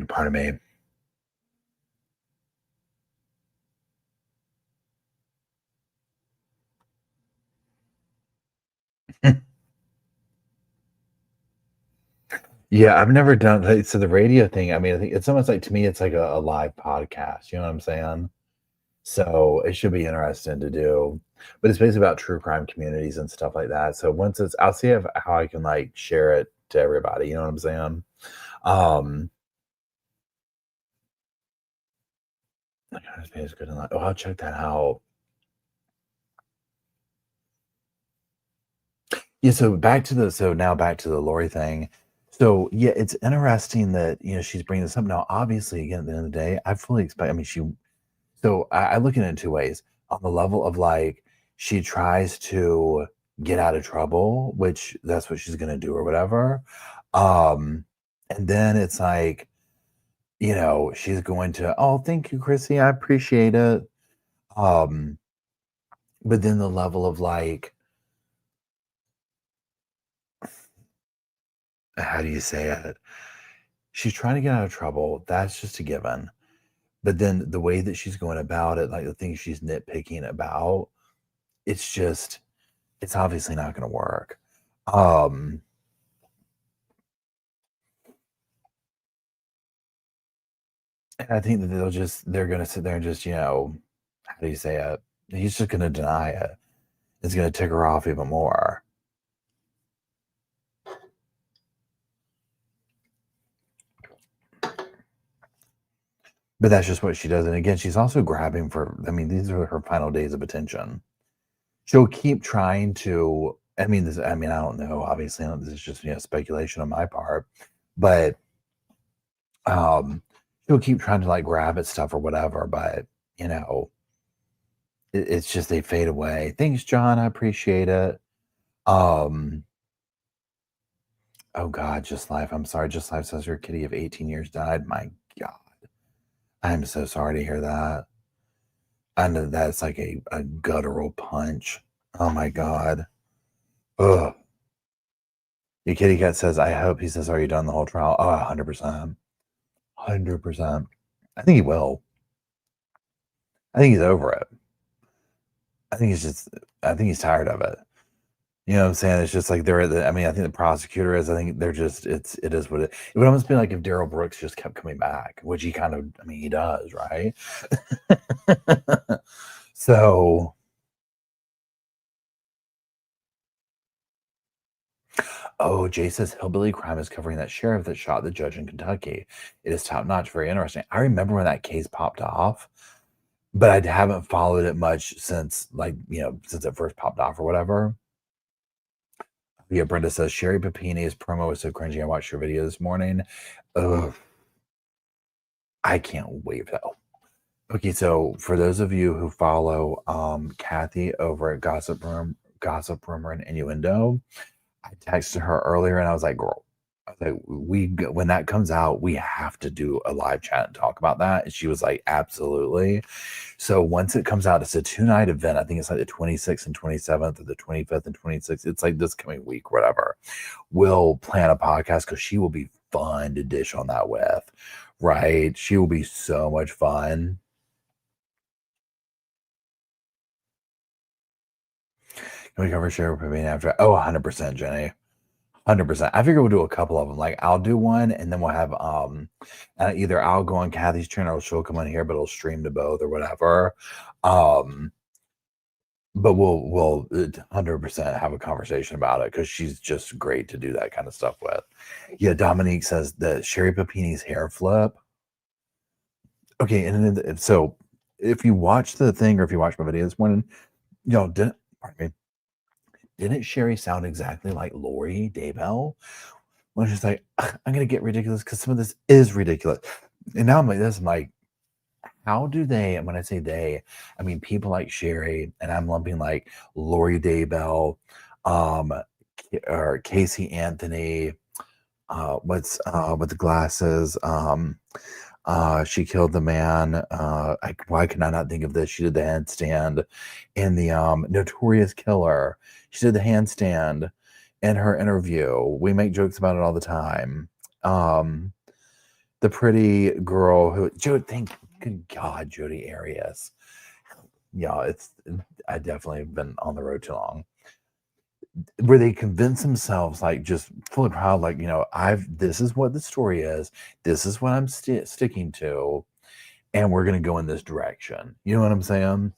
Pardon me. Yeah, I've never done so the radio thing. I mean, I think it's almost like to me, it's like a live podcast. You know what I'm saying? So it should be interesting to do. But it's basically about true crime communities and stuff like that. So once it's, I'll see if, how I can like share it to everybody. You know what I'm saying? Um, like, it's good. Oh, I'll check that out. Yeah, so now back to the Lori thing. So yeah, it's interesting that she's bringing this up now. Obviously, again, at the end of the day, I fully expect. I mean, I look at it in two ways. On the level of like she tries to get out of trouble, which that's what she's gonna do or whatever. Um, and then it's like, she's going to, oh, thank you, Chrissy, I appreciate it. Um, but then the level of like, how do you say it? She's trying to get out of trouble. That's just a given. But then the way that she's going about it, like the things she's nitpicking about, it's just, it's obviously not going to work. Um, and I think that they're going to sit there and just, how do you say it? He's just going to deny it. It's going to tick her off even more. But that's just what she does. And again, she's also grabbing for, I mean, these are her final days of attention. She'll keep trying to, I mean, I don't know. Obviously, this is just, speculation on my part, but she'll keep trying to like grab at stuff or whatever. But, it's just, they fade away. Thanks, John. I appreciate it. Oh God, Just Life. I'm sorry. Just Life says her kitty of 18 years died. My God. I'm so sorry to hear that. I know that's like a guttural punch. Oh my God. Ugh. Your kitty cat says, I hope, he says, are you done the whole trial? Oh, 100%. 100%. I think he will. I think he's over it. I think he's tired of it. You know what I'm saying? It's just like I mean, I think the prosecutor is, I think they're just, it is what it would almost be like if Daryl Brooks just kept coming back, which he kind of, I mean, he does, right? So, oh, Jay says Hillbilly Crime is covering that sheriff that shot the judge in Kentucky. It is top notch, very interesting. I remember when that case popped off, but I haven't followed it much since, like, since it first popped off or whatever. Yeah, Brenda says Sherry Papini's promo was so cringy. I watched your video this morning. Ugh, I can't wait for that. Okay, so for those of you who follow Kathy over at Gossip Rumor and Innuendo, I texted her earlier and I was like, girl, when that comes out, we have to do a live chat and talk about that. And she was like, absolutely. So once it comes out, it's a 2-night event. I think it's like the 26th and 27th or the 25th and 26th. It's like this coming week, whatever. We'll plan a podcast because she will be fun to dish on that with, right? She will be so much fun. Can we cover share with me after? Oh, 100%, Jenny. 100%. I figure we'll do a couple of them. Like I'll do one and then we'll have either I'll go on Kathy's channel or she'll come on here, but it'll stream to both or whatever. But we'll 100% have a conversation about it because she's just great to do that kind of stuff with. Yeah, Dominique says that Sherry Papini's hair flip. Okay, and then, so if you watch the thing or if you watch my video this morning, pardon me, didn't Sherry sound exactly like Lori Daybell? When she's like, I'm gonna get ridiculous because some of this is ridiculous. And now I'm like this, I'm like, how do they, and when I say they, I mean people like Sherry, and I'm lumping like Lori Daybell, or Casey Anthony, what's with the glasses, she killed the man. Why can I not think of this? She did the handstand in the Notorious Killer. She did the handstand in her interview. We make jokes about it all the time. The pretty girl who good God, Jodi Arias. Yeah, I definitely have been on the road too long. where they convince themselves, like, just fully proud, like, this is what the story is. This is what I'm sticking to. And we're going to go in this direction. You know what I'm saying?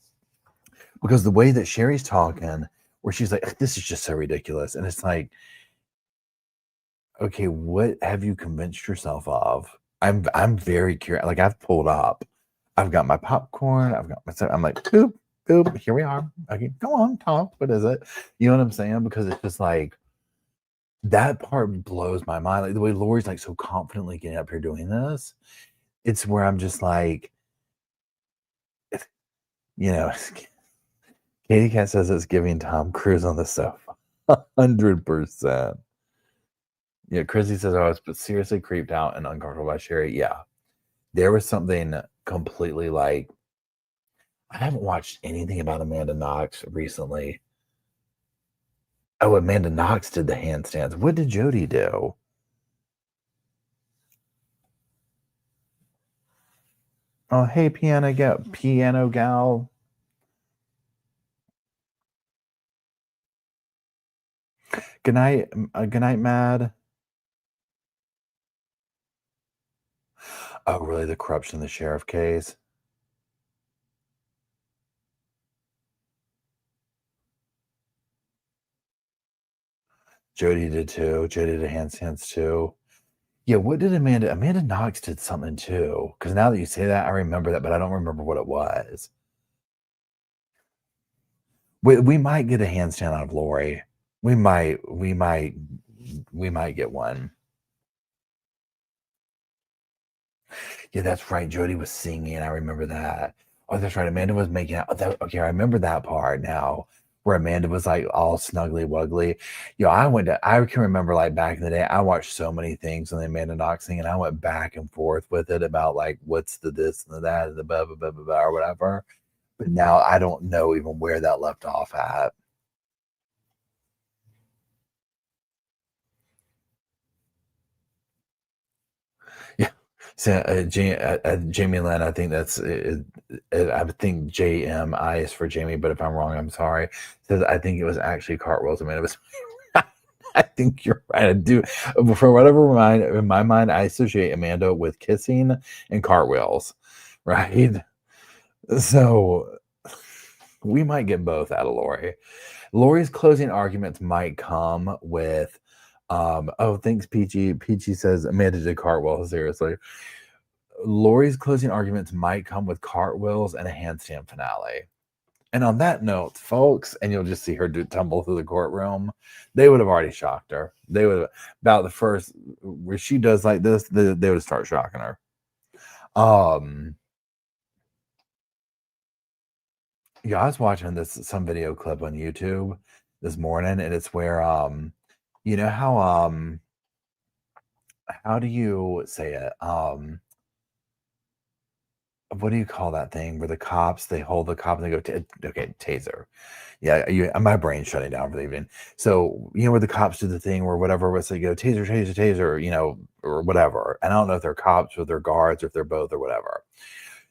Because the way that Sherry's talking, where she's like, this is just so ridiculous. And it's like, okay, what have you convinced yourself of? I'm very curious. Like, I've pulled up. I've got my popcorn. I've got my stuff. I'm like, boop, boop, here we are. Okay, go on, talk. What is it? You know what I'm saying? Because it's just like, that part blows my mind. Like, the way Lori's like so confidently getting up here doing this, it's where I'm just like, you know, Katie Cat says it's giving Tom Cruise on the sofa. 100%. Yeah, Chrissy says I was seriously creeped out and uncomfortable by Sherry. Yeah. There was something completely like, I haven't watched anything about Amanda Knox recently. Oh, Amanda Knox did the handstands. What did Jody do? Oh, hey, piano gal. Good night, Mad. Oh, really? The corruption in the sheriff case? Jody did too. Jody did handstands too. Yeah, what did Amanda Knox did something too. Because now that you say that, I remember that, but I don't remember what it was. We might get a handstand out of Lori. We might get one. Yeah, that's right. Jody was singing. I remember that. Oh, that's right. Amanda was making out. Okay, I remember that part now, where Amanda was like all snuggly wuggly. I can remember like back in the day, I watched so many things on the Amanda Knox thing, and I went back and forth with it about like what's the this and the that and the blah blah blah blah, blah or whatever. But now I don't know even where that left off at. Yeah. So, Jamie Lynn, I think I think JMI is for Jamie, but if I'm wrong, I'm sorry. Says I think it was actually cartwheels. I mean, it was. I think you're right. I do. For whatever in my mind, I associate Amanda with kissing and cartwheels, right? So we might get both out of Lori. Lori's closing arguments might come with, oh, thanks, Peachy. Peachy says Amanda did cartwheels. Seriously. Lori's closing arguments might come with cartwheels and a handstand finale. And on that note, folks, and you'll just see her tumble through the courtroom, they would have already shocked her. They would have, about the first where she does like this, they would start shocking her. Yeah, I was watching some video clip on YouTube this morning, and it's where you know how do you say it? What do you call that thing where the cops they hold the cop and they go okay, taser. Yeah, my brain's shutting down for the evening. So where the cops do the thing where whatever was they go taser, taser, taser, or whatever. And I don't know if they're cops or they're guards or if they're both or whatever.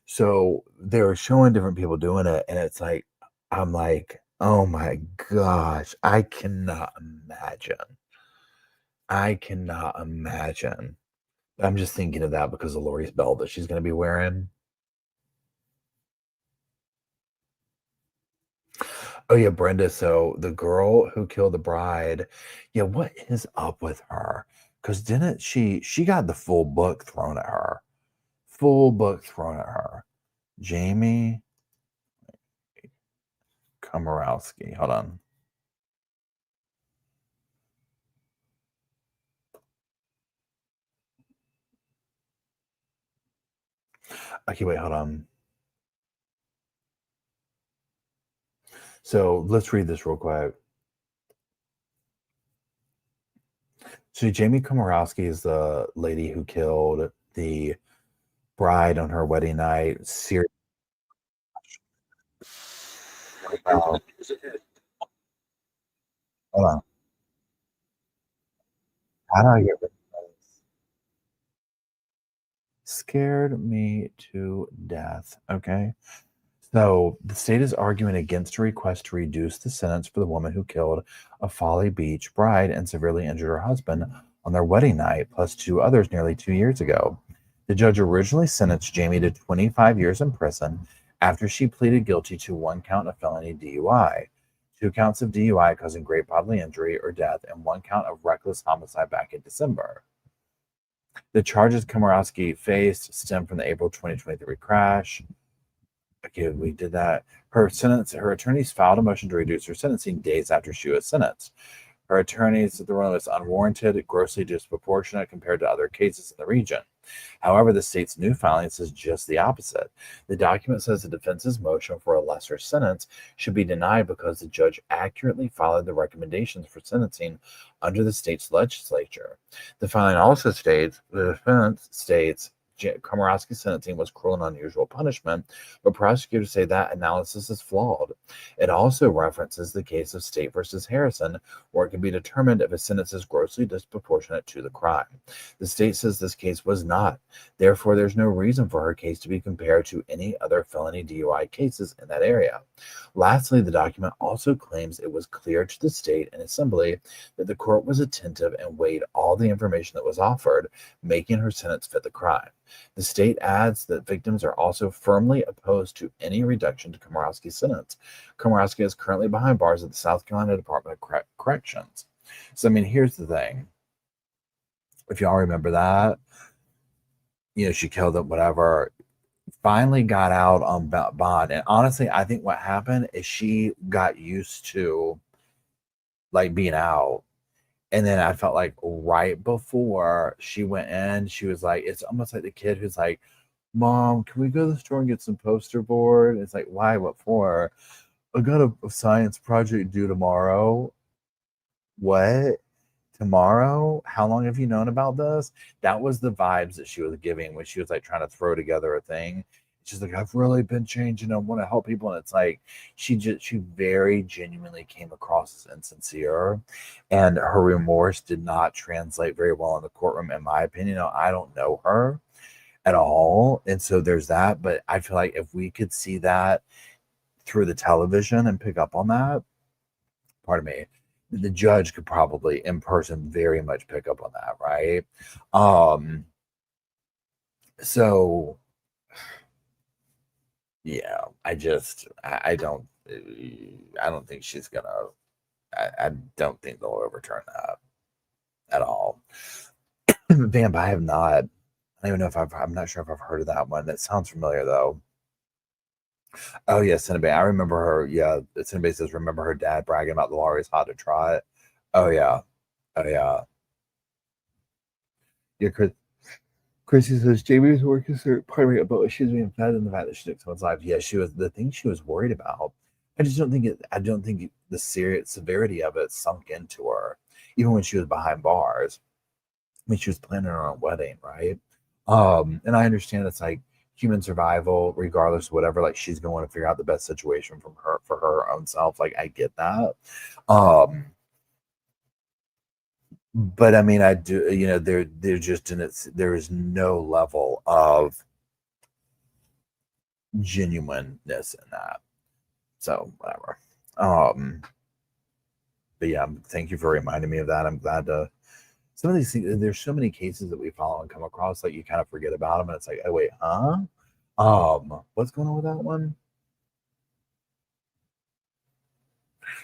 So they're showing different people doing it, and it's like I'm like, oh my gosh, I cannot imagine. I cannot imagine. I'm just thinking of that because of Lori's belt that she's going to be wearing. Oh yeah, Brenda. So the girl who killed the bride, yeah, what is up with her? Because didn't she got the full book thrown at her? Full book thrown at her. Jamie Komoroski. Hold on. Okay, wait, hold on. So let's read this real quick. So Jamie Komoroski is the lady who killed the bride on her wedding night. Seriously. Hold on. How do I get rid of this? Scared me to death. Okay. So the state is arguing against a request to reduce the sentence for the woman who killed a Folly Beach bride and severely injured her husband on their wedding night, plus 2 others nearly 2 years ago. The judge originally sentenced Jamie to 25 years in prison after she pleaded guilty to 1 count of felony DUI, 2 counts of DUI causing great bodily injury or death, and 1 count of reckless homicide back in December. The charges Komoroski faced stem from the April 2023 crash. Okay, we did that. Her attorneys filed a motion to reduce her sentencing days after she was sentenced. Her attorneys said the ruling was unwarranted, grossly disproportionate compared to other cases in the region. However, the state's new filing says just the opposite. The document says the defense's motion for a lesser sentence should be denied because the judge accurately followed the recommendations for sentencing under the state's legislature. The filing also states the defense states Komoroski's sentencing was cruel and unusual punishment, but prosecutors say that analysis is flawed. It also references the case of State versus Harrison, where it can be determined if a sentence is grossly disproportionate to the crime. The state says this case was not. Therefore, there's no reason for her case to be compared to any other felony DUI cases in that area. Lastly, the document also claims it was clear to the state and assembly that the court was attentive and weighed all the information that was offered, making her sentence fit the crime. The state adds that victims are also firmly opposed to any reduction to Komoroski's sentence. Komoroski is currently behind bars at the South Carolina Department of Corrections. So, I mean, here's the thing. If y'all remember that, she killed it, whatever, finally got out on bond. And honestly, I think what happened is she got used to, being out. And then I felt like right before she went in, she was like, it's almost like the kid who's like, Mom, can we go to the store and get some poster board? It's like, why? What for? I got a science project due tomorrow. What? Tomorrow? How long have you known about this? That was the vibes that she was giving when she was trying to throw together a thing. She's like, I've really been changing. I want to help people. And it's like, she very genuinely came across as insincere, and her remorse did not translate very well in the courtroom, in my opinion. I don't know her at all. And so there's that. But I feel like if we could see that through the television and pick up on that, pardon me, the judge could probably in person very much pick up on that. Right. So yeah, I don't think she's gonna, I don't think they'll overturn that at all. Vamp, I have not. I don't even know if I'm not sure if I've heard of that one. That sounds familiar though. Oh yeah, Cinnabay. I remember her. Yeah, Cinnabay says, remember her dad bragging about the lorry's hot to trot. Oh yeah. Oh yeah. Yeah, Chrissy says Jamie's work is pardon me, but she's being fed in the fact that she took someone's life. Yeah, she was the thing she was worried about. I just don't think it. I don't think the severity of it sunk into her, even when she was behind bars. I mean, she was planning her own wedding, right? And I understand it's like human survival, regardless of whatever. She's going to want to figure out the best situation for her own self. I get that. But I mean, I do, they're just in it. There is no level of genuineness in that. So whatever. But yeah, thank you for reminding me of that. I'm glad to. Some of these things, there's so many cases that we follow and come across, you kind of forget about them, and it's like, oh wait, huh? What's going on with that one?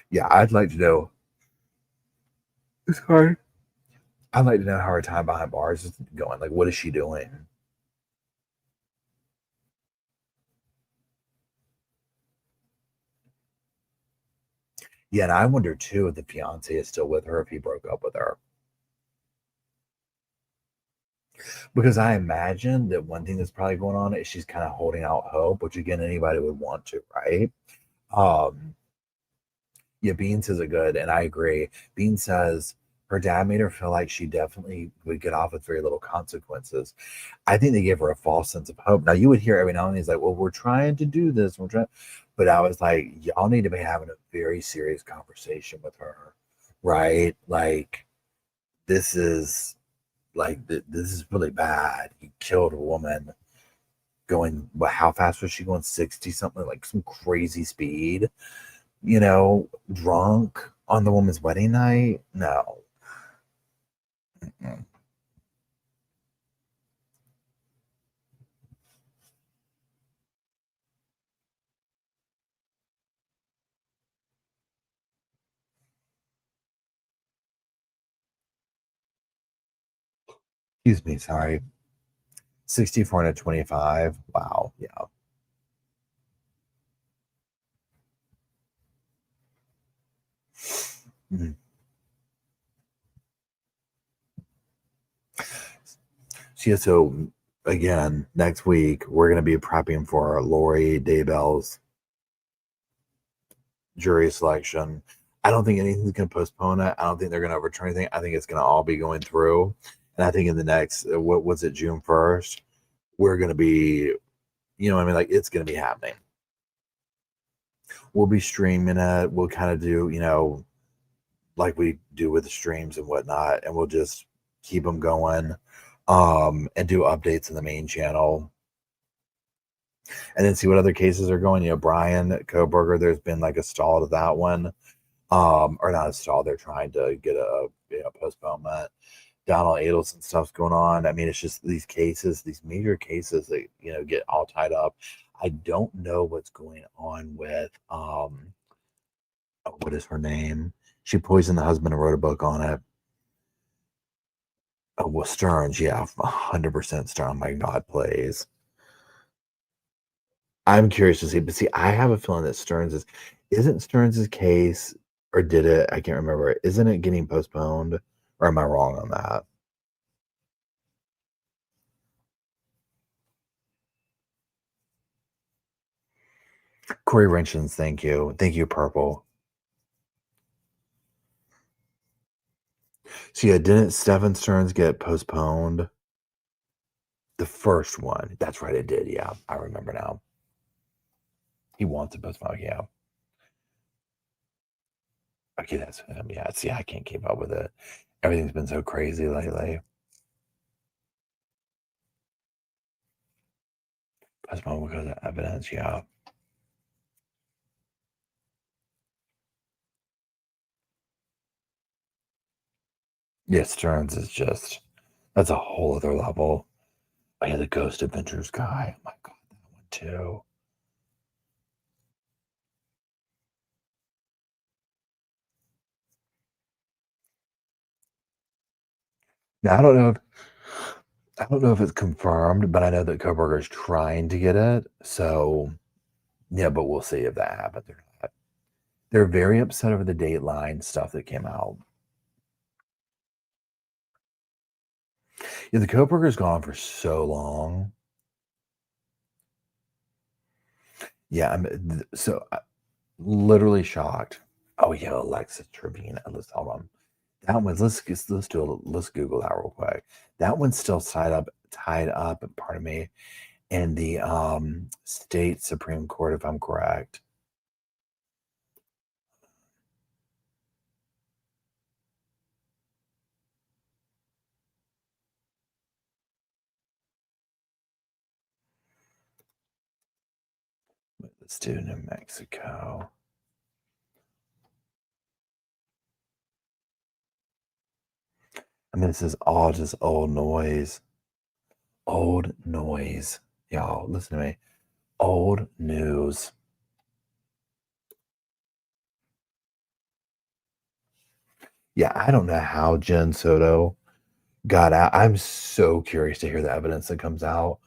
Yeah, I'd like to know. It's hard. I'd like to know how her time behind bars is going. What is she doing? Yeah, and I wonder too if the fiance is still with her, if he broke up with her. Because I imagine that one thing that's probably going on is she's kind of holding out hope, which again, anybody would want to, right? Yeah, Bean says it good, and I agree. Bean says her dad made her feel like she definitely would get off with very little consequences. I think they gave her a false sense of hope. Now, you would hear every now and then he's like, well, we're trying to do this. But I was like, y'all need to be having a very serious conversation with her, right? This is this is really bad. You killed a woman. going, how fast was she going? 60 something, like some crazy speed, drunk on the woman's wedding night. No. Mm-mm. Excuse me, sorry. 64 and a 25. Wow. Yeah. Mm. So again, next week we're going to be prepping for Lori Daybell's jury selection. I don't think anything's going to postpone it. I don't think they're going to overturn anything. I think it's going to all be going through. And I think in the next, what was it, June 1st, we're going to be, like it's going to be happening. We'll be streaming it. We'll kind of do, like we do with the streams and whatnot, and we'll just keep them going, and do updates in the main channel, and then see what other cases are going. Brian Koberger, there's been like a stall to that one, or not a stall. They're trying to get a postponement. Donald Adelson stuff's going on. I mean, it's just these cases, these major cases that get all tied up. I don't know what's going on with what is her name? She poisoned the husband and wrote a book on it. Oh, well, Stearns, yeah, 100% Stearns. Oh my God, please. I'm curious to see, but see, I have a feeling that isn't Stearns' case, or did it? I can't remember. Isn't it getting postponed, or am I wrong on that? Corey Renchins, thank you, Purple. So yeah, didn't Stephen Stearns get postponed? The first one. That's right, it did. Yeah, I remember now. He wants to postpone. Yeah. Okay, that's him. Yeah. See, I can't keep up with it. Everything's been so crazy lately. Postpone because of evidence. Yeah. Yeah, Stearns is just, that's a whole other level. Oh yeah, the Ghost Adventures guy. Oh my God, that one too. Now I don't know if it's confirmed, but I know that Koberger is trying to get it. So yeah, but we'll see if that happens or not. They're very upset over the Dateline stuff that came out. Yeah, the Koberger's gone for so long. Yeah, I'm literally shocked. Oh yeah, Alexis Tribune. Let's hold on. That one's let's Google that real quick. That one's still tied up, pardon me, in the state Supreme Court, if I'm correct. Let's do New Mexico. I mean, this is all just old noise. Old noise. Y'all, listen to me. Old news. Yeah, I don't know how Jen Soto got out. I'm so curious to hear the evidence that comes out,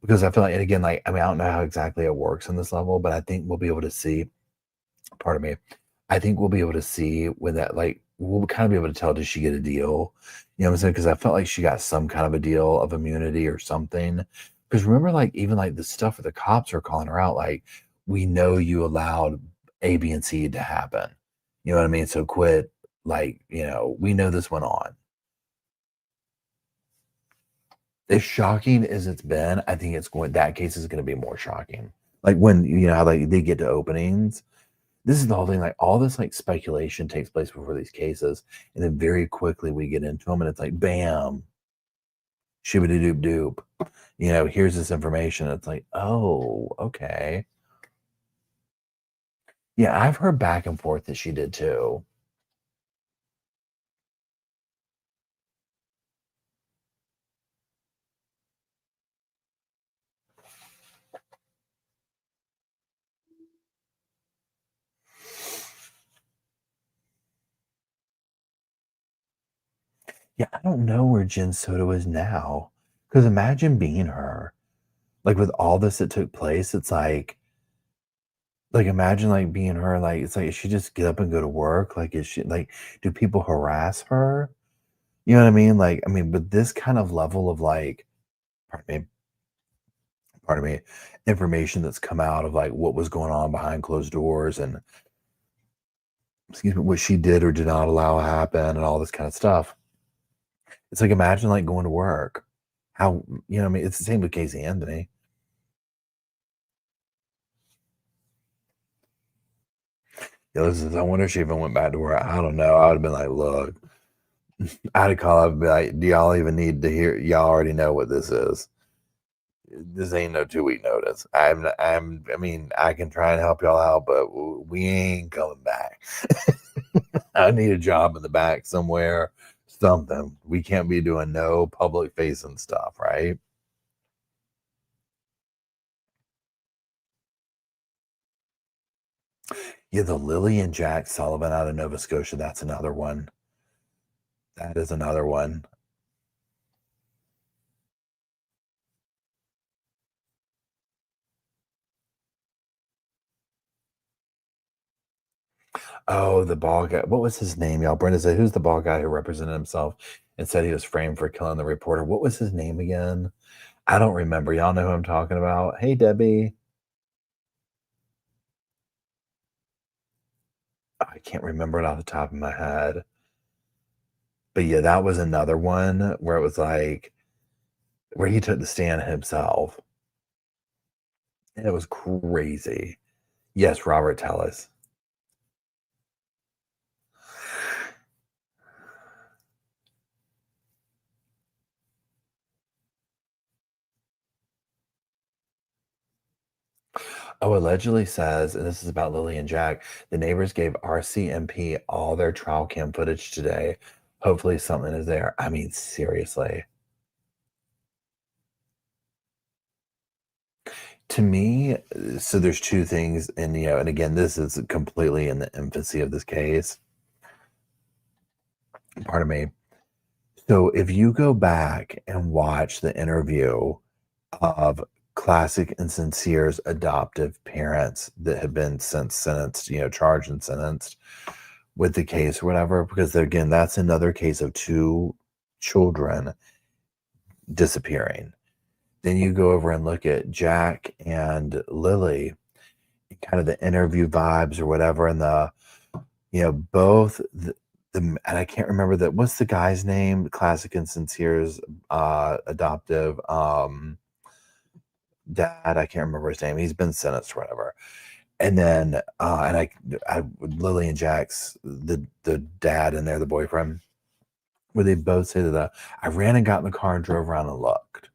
because I feel like, and again, like, I mean, I don't know how exactly it works on this level, but I think we'll be able to see, pardon me, I think we'll be able to see when that, like, we'll kind of be able to tell, did she get a deal? You know what I'm saying? Because I felt like she got some kind of a deal of immunity or something. Because remember, like, even like the stuff where the cops are calling her out, like, we know you allowed A, B, and C to happen. You know what I mean? So quit, like, we know this went on. As shocking as it's been, I think that case is going to be more shocking. Like when, how like they get to openings, this is the whole thing. Like all this like speculation takes place before these cases, and then very quickly we get into them, and it's like bam, shibbity doop doop. here's this information. It's like, oh, okay. Yeah, I've heard back and forth that she did too. Yeah, I don't know where Jen Soto is now. Because imagine being her. Like with all this that took place, it's like imagine like being her, like it's like is she just get up and go to work? Like is she like do people harass her? You know what I mean? Like, I mean, but this kind of level of like, pardon me, pardon me, information that's come out of like what was going on behind closed doors and excuse me, what she did or did not allow happen and all this kind of stuff. It's like imagine like going to work. How what I mean? It's the same with Casey Anthony. Yeah, listen, I wonder if she even went back to work. I don't know. I would have been like, look, I'd have called up and be like, do y'all even need to hear? Y'all already know what this is. This ain't no 2 week notice. I mean, I can try and help y'all out, but we ain't coming back. I need a job in the back somewhere, something. We can't be doing no public facing stuff, right? Yeah, the Lily and Jack Sullivan out of Nova Scotia, that's another one. That is another one. Oh, the ball guy. What was his name, y'all? Brenda said, who's the ball guy who represented himself and said he was framed for killing the reporter? What was his name again? I don't remember. Y'all know who I'm talking about? Hey, Debbie. I can't remember it off the top of my head. But yeah, that was another one where it was like where he took the stand himself. And it was crazy. Yes, Robert Tellis. Oh, allegedly says, and this is about Lily and Jack, the neighbors gave RCMP all their trial cam footage today. Hopefully something is there. I mean, seriously. To me, so there's two things, and and again, this is completely in the infancy of this case. Pardon me. So if you go back and watch the interview of Classic and Sincere's adoptive parents that have been since sentenced, charged and sentenced with the case or whatever, because again, that's another case of two children disappearing. Then you go over and look at Jack and Lily, kind of the interview vibes or whatever, and both and I can't remember that. What's the guy's name? Classic and Sincere's adoptive dad. I can't remember his name. He's been sentenced or whatever. And then Lily and Jack's the dad and they're the boyfriend, where they both say that I ran and got in the car and drove around and looked.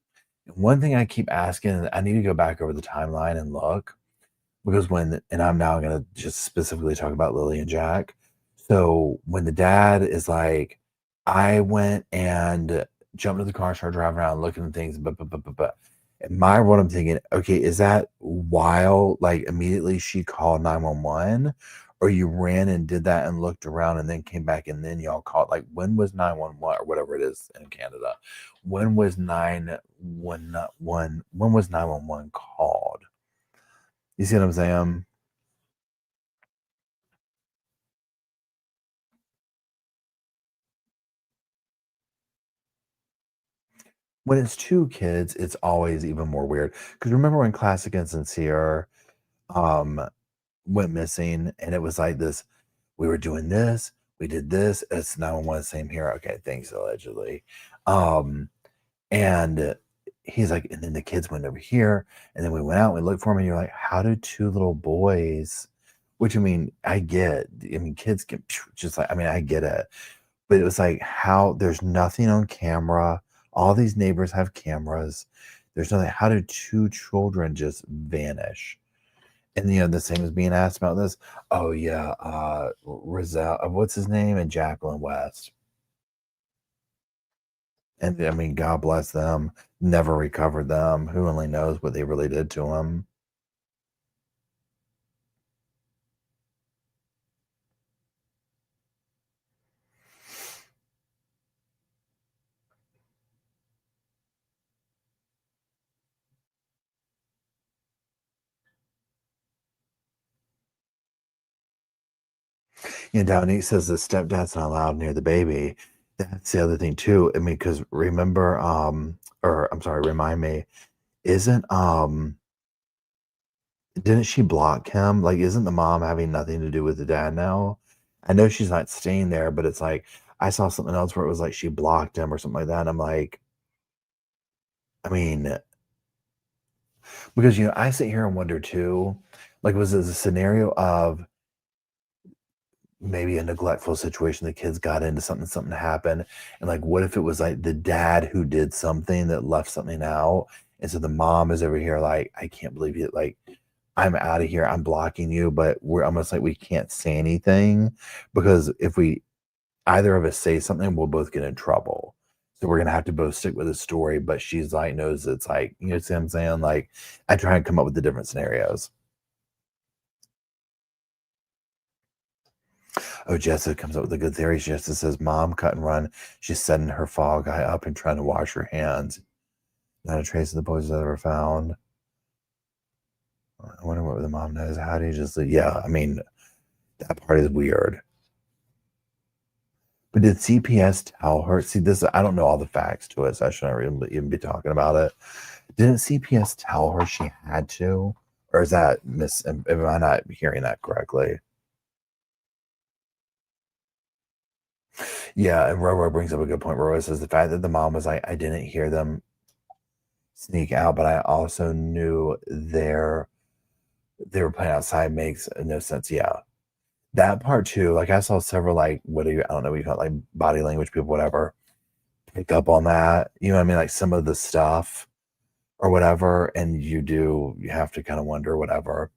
And one thing I keep asking, I need to go back over the timeline and look, because and I'm now going to just specifically talk about Lily and Jack. So when the dad is like, I went and jumped into the car and started driving around looking at things, but. And what I'm thinking, okay, is that while like immediately she called 911, or you ran and did that and looked around and then came back and then y'all called? Like, when was 911 or whatever it is in Canada? When was 911? When was 911 called? You see what I'm saying? When it's two kids, it's always even more weird. Because remember when Classic and Sincere um, went missing, and it was like this, we were doing this, we did this, it's 911, same here. Okay, thanks, allegedly. And he's like, and then the kids went over here, and then we went out and we looked for him, and you're like, how did two little boys, which I mean, I get, I mean, kids get just like, I mean, I get it. But it was like, how there's nothing on camera. All these neighbors have cameras. There's nothing. How did two children just vanish? And the same is being asked about this. Oh yeah, Rizal, what's his name, and Jacqueline West. And I mean, God bless them. Never recovered them. Who only knows what they really did to him. Dominique says the stepdad's not allowed near the baby. That's the other thing too. I mean, because remember, or I'm sorry, remind me, isn't didn't she block him? Like, isn't the mom having nothing to do with the dad now? I know she's not staying there, but it's like I saw something else where it was like she blocked him or something like that. And I'm like, I mean, because I sit here and wonder too, like, was this a scenario of maybe a neglectful situation, the kids got into something happened, and like what if it was like the dad who did something that left something out, and so the mom is over here like, I can't believe it, like, I'm out of here, I'm blocking you, but we're almost like we can't say anything, because if we either of us say something, we'll both get in trouble. So we're gonna have to both stick with the story, but she's like knows it's like, see what I'm saying? Like, I try and come up with the different scenarios. Oh, Jessica comes up with a good theory. Jessica says, Mom, cut and run. She's setting her fall guy up and trying to wash her hands. Not a trace of the boys ever found. I wonder what the mom knows. How do you just leave? Yeah, I mean, that part is weird. But did CPS tell her? See, this, I don't know all the facts to it, so I shouldn't even be talking about it. Didn't CPS tell her she had to? Or is that am I not hearing that correctly? Yeah, and Roro brings up a good point. Roro says the fact that the mom was like, I didn't hear them sneak out, but I also knew they were playing outside makes no sense. Yeah. That part too, like I saw several I don't know what you call it, like body language people, whatever, pick up on that. You know what I mean? Like some of the stuff or whatever, and you have to kind of wonder, whatever.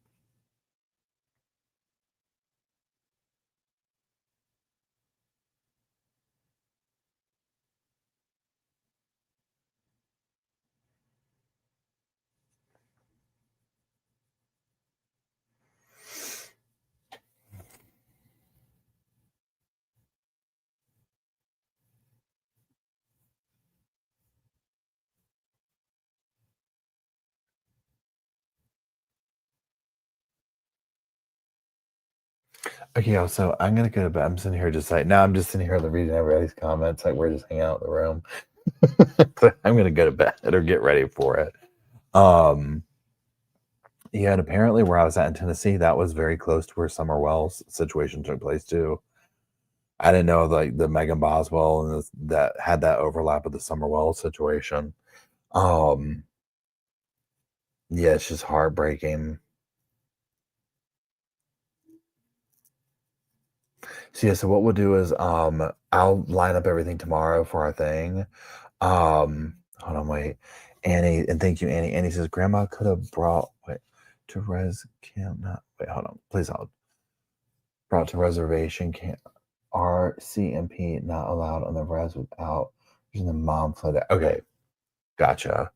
Okay, y'all, so I'm gonna go to bed. I'm sitting here just like now I'm just sitting here reading everybody's comments, like we're just hanging out in the room. I'm gonna go to bed or get ready for it. Yeah, and apparently where I was at in Tennessee, that was very close to where Summer Wells situation took place too. I didn't know like the Megan Boswell and that had that overlap with the Summer Wells situation. Um, yeah, it's just heartbreaking. So yeah, so what we'll do is I'll line up everything tomorrow for our thing. Hold on, wait. Annie, and thank you, Annie. Annie says grandma could have brought to res camp, not wait, hold on, please hold. Brought to reservation camp. RCMP not allowed on the res without using the mom fled. Okay, gotcha.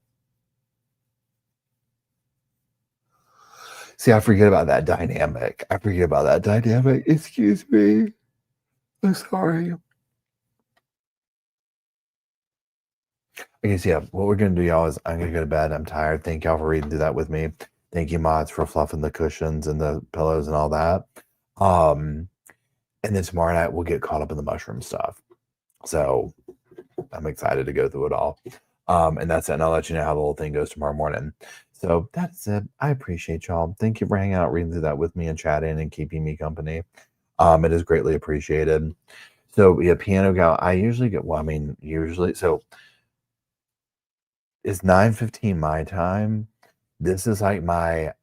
See, I forget about that dynamic. Excuse me. I'm sorry. Okay, so yeah, what we're gonna do, y'all, is I'm gonna go to bed. I'm tired. Thank y'all for reading through that with me. Thank you, mods, for fluffing the cushions and the pillows and all that. And then tomorrow night we'll get caught up in the mushroom stuff. So I'm excited to go through it all. And that's it. And I'll let you know how the whole thing goes tomorrow morning. So that's it. I appreciate y'all. Thank you for hanging out, reading through that with me and chatting and keeping me company. It is greatly appreciated. So yeah, Piano Gal, I usually get, well, I mean, usually, so it's 9:15 my time. This is like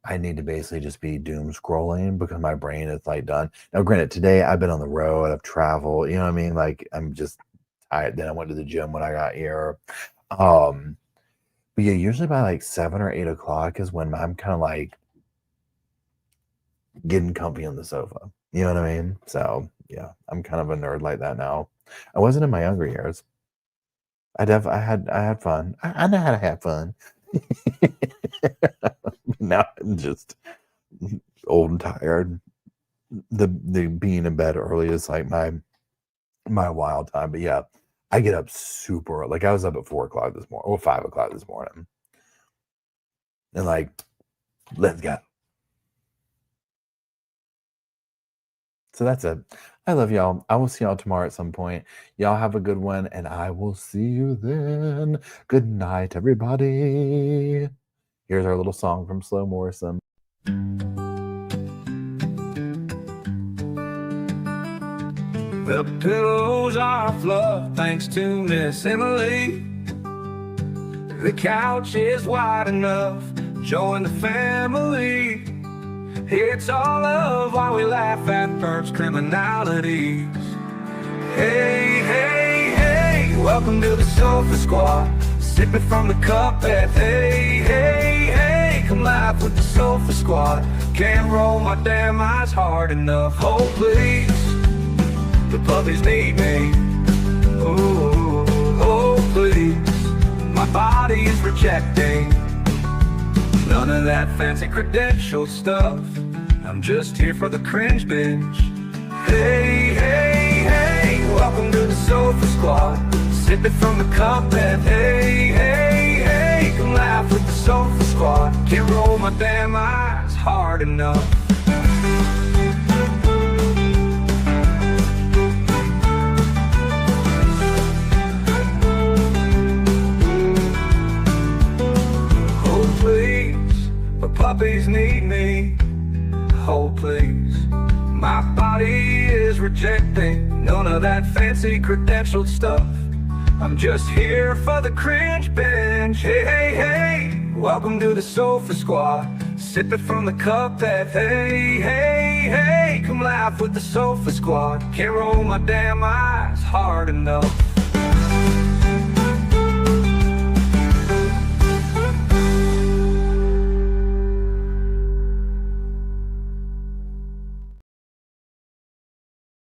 I need to basically just be doom scrolling because my brain is like done. Now, granted, today I've been on the road, I've traveled, you know what I mean? Like I'm just tired. Then I went to the gym when I got here. But But yeah, usually by like 7 or 8 o'clock is when I'm kind of like getting comfy on the sofa. You know what I mean? So yeah, I'm kind of a nerd like that now. I wasn't in my younger years. I had fun. I know how to have fun. Now I'm just old and tired. The being in bed early is like my wild time. But yeah, I get up super, like I was up at 4 o'clock this morning, or 5 o'clock this morning. And like, let's go. So that's it. I love y'all. I will see y'all tomorrow at some point. Y'all have a good one, and I will see you then. Good night, everybody. Here's our little song from Slow Morrison. The pillows are fluff thanks to Miss Emily. The couch is wide enough, join the family. It's all love while we laugh at first criminalities. Hey, hey, hey, welcome to the Sofa Squad. Sipping from the cup at hey, hey, hey, come laugh with the Sofa Squad. Can't roll my damn eyes hard enough. Oh, please, the puppies need me. Oh, oh, please, my body is rejecting none of that fancy credential stuff. I'm just here for the cringe binge. Hey, hey, hey, welcome to the Sofa Squad. Sipping from the cup and hey, hey, hey, come laugh with the Sofa Squad. Can't roll my damn eyes hard enough. Puppies need me, oh please. My body is rejecting none of that fancy credentialed stuff. I'm just here for the cringe binge. Hey, hey, hey, welcome to the Sofa Squad. Sipping from the cup that hey, hey, hey, come laugh with the Sofa Squad. Can't roll my damn eyes hard enough.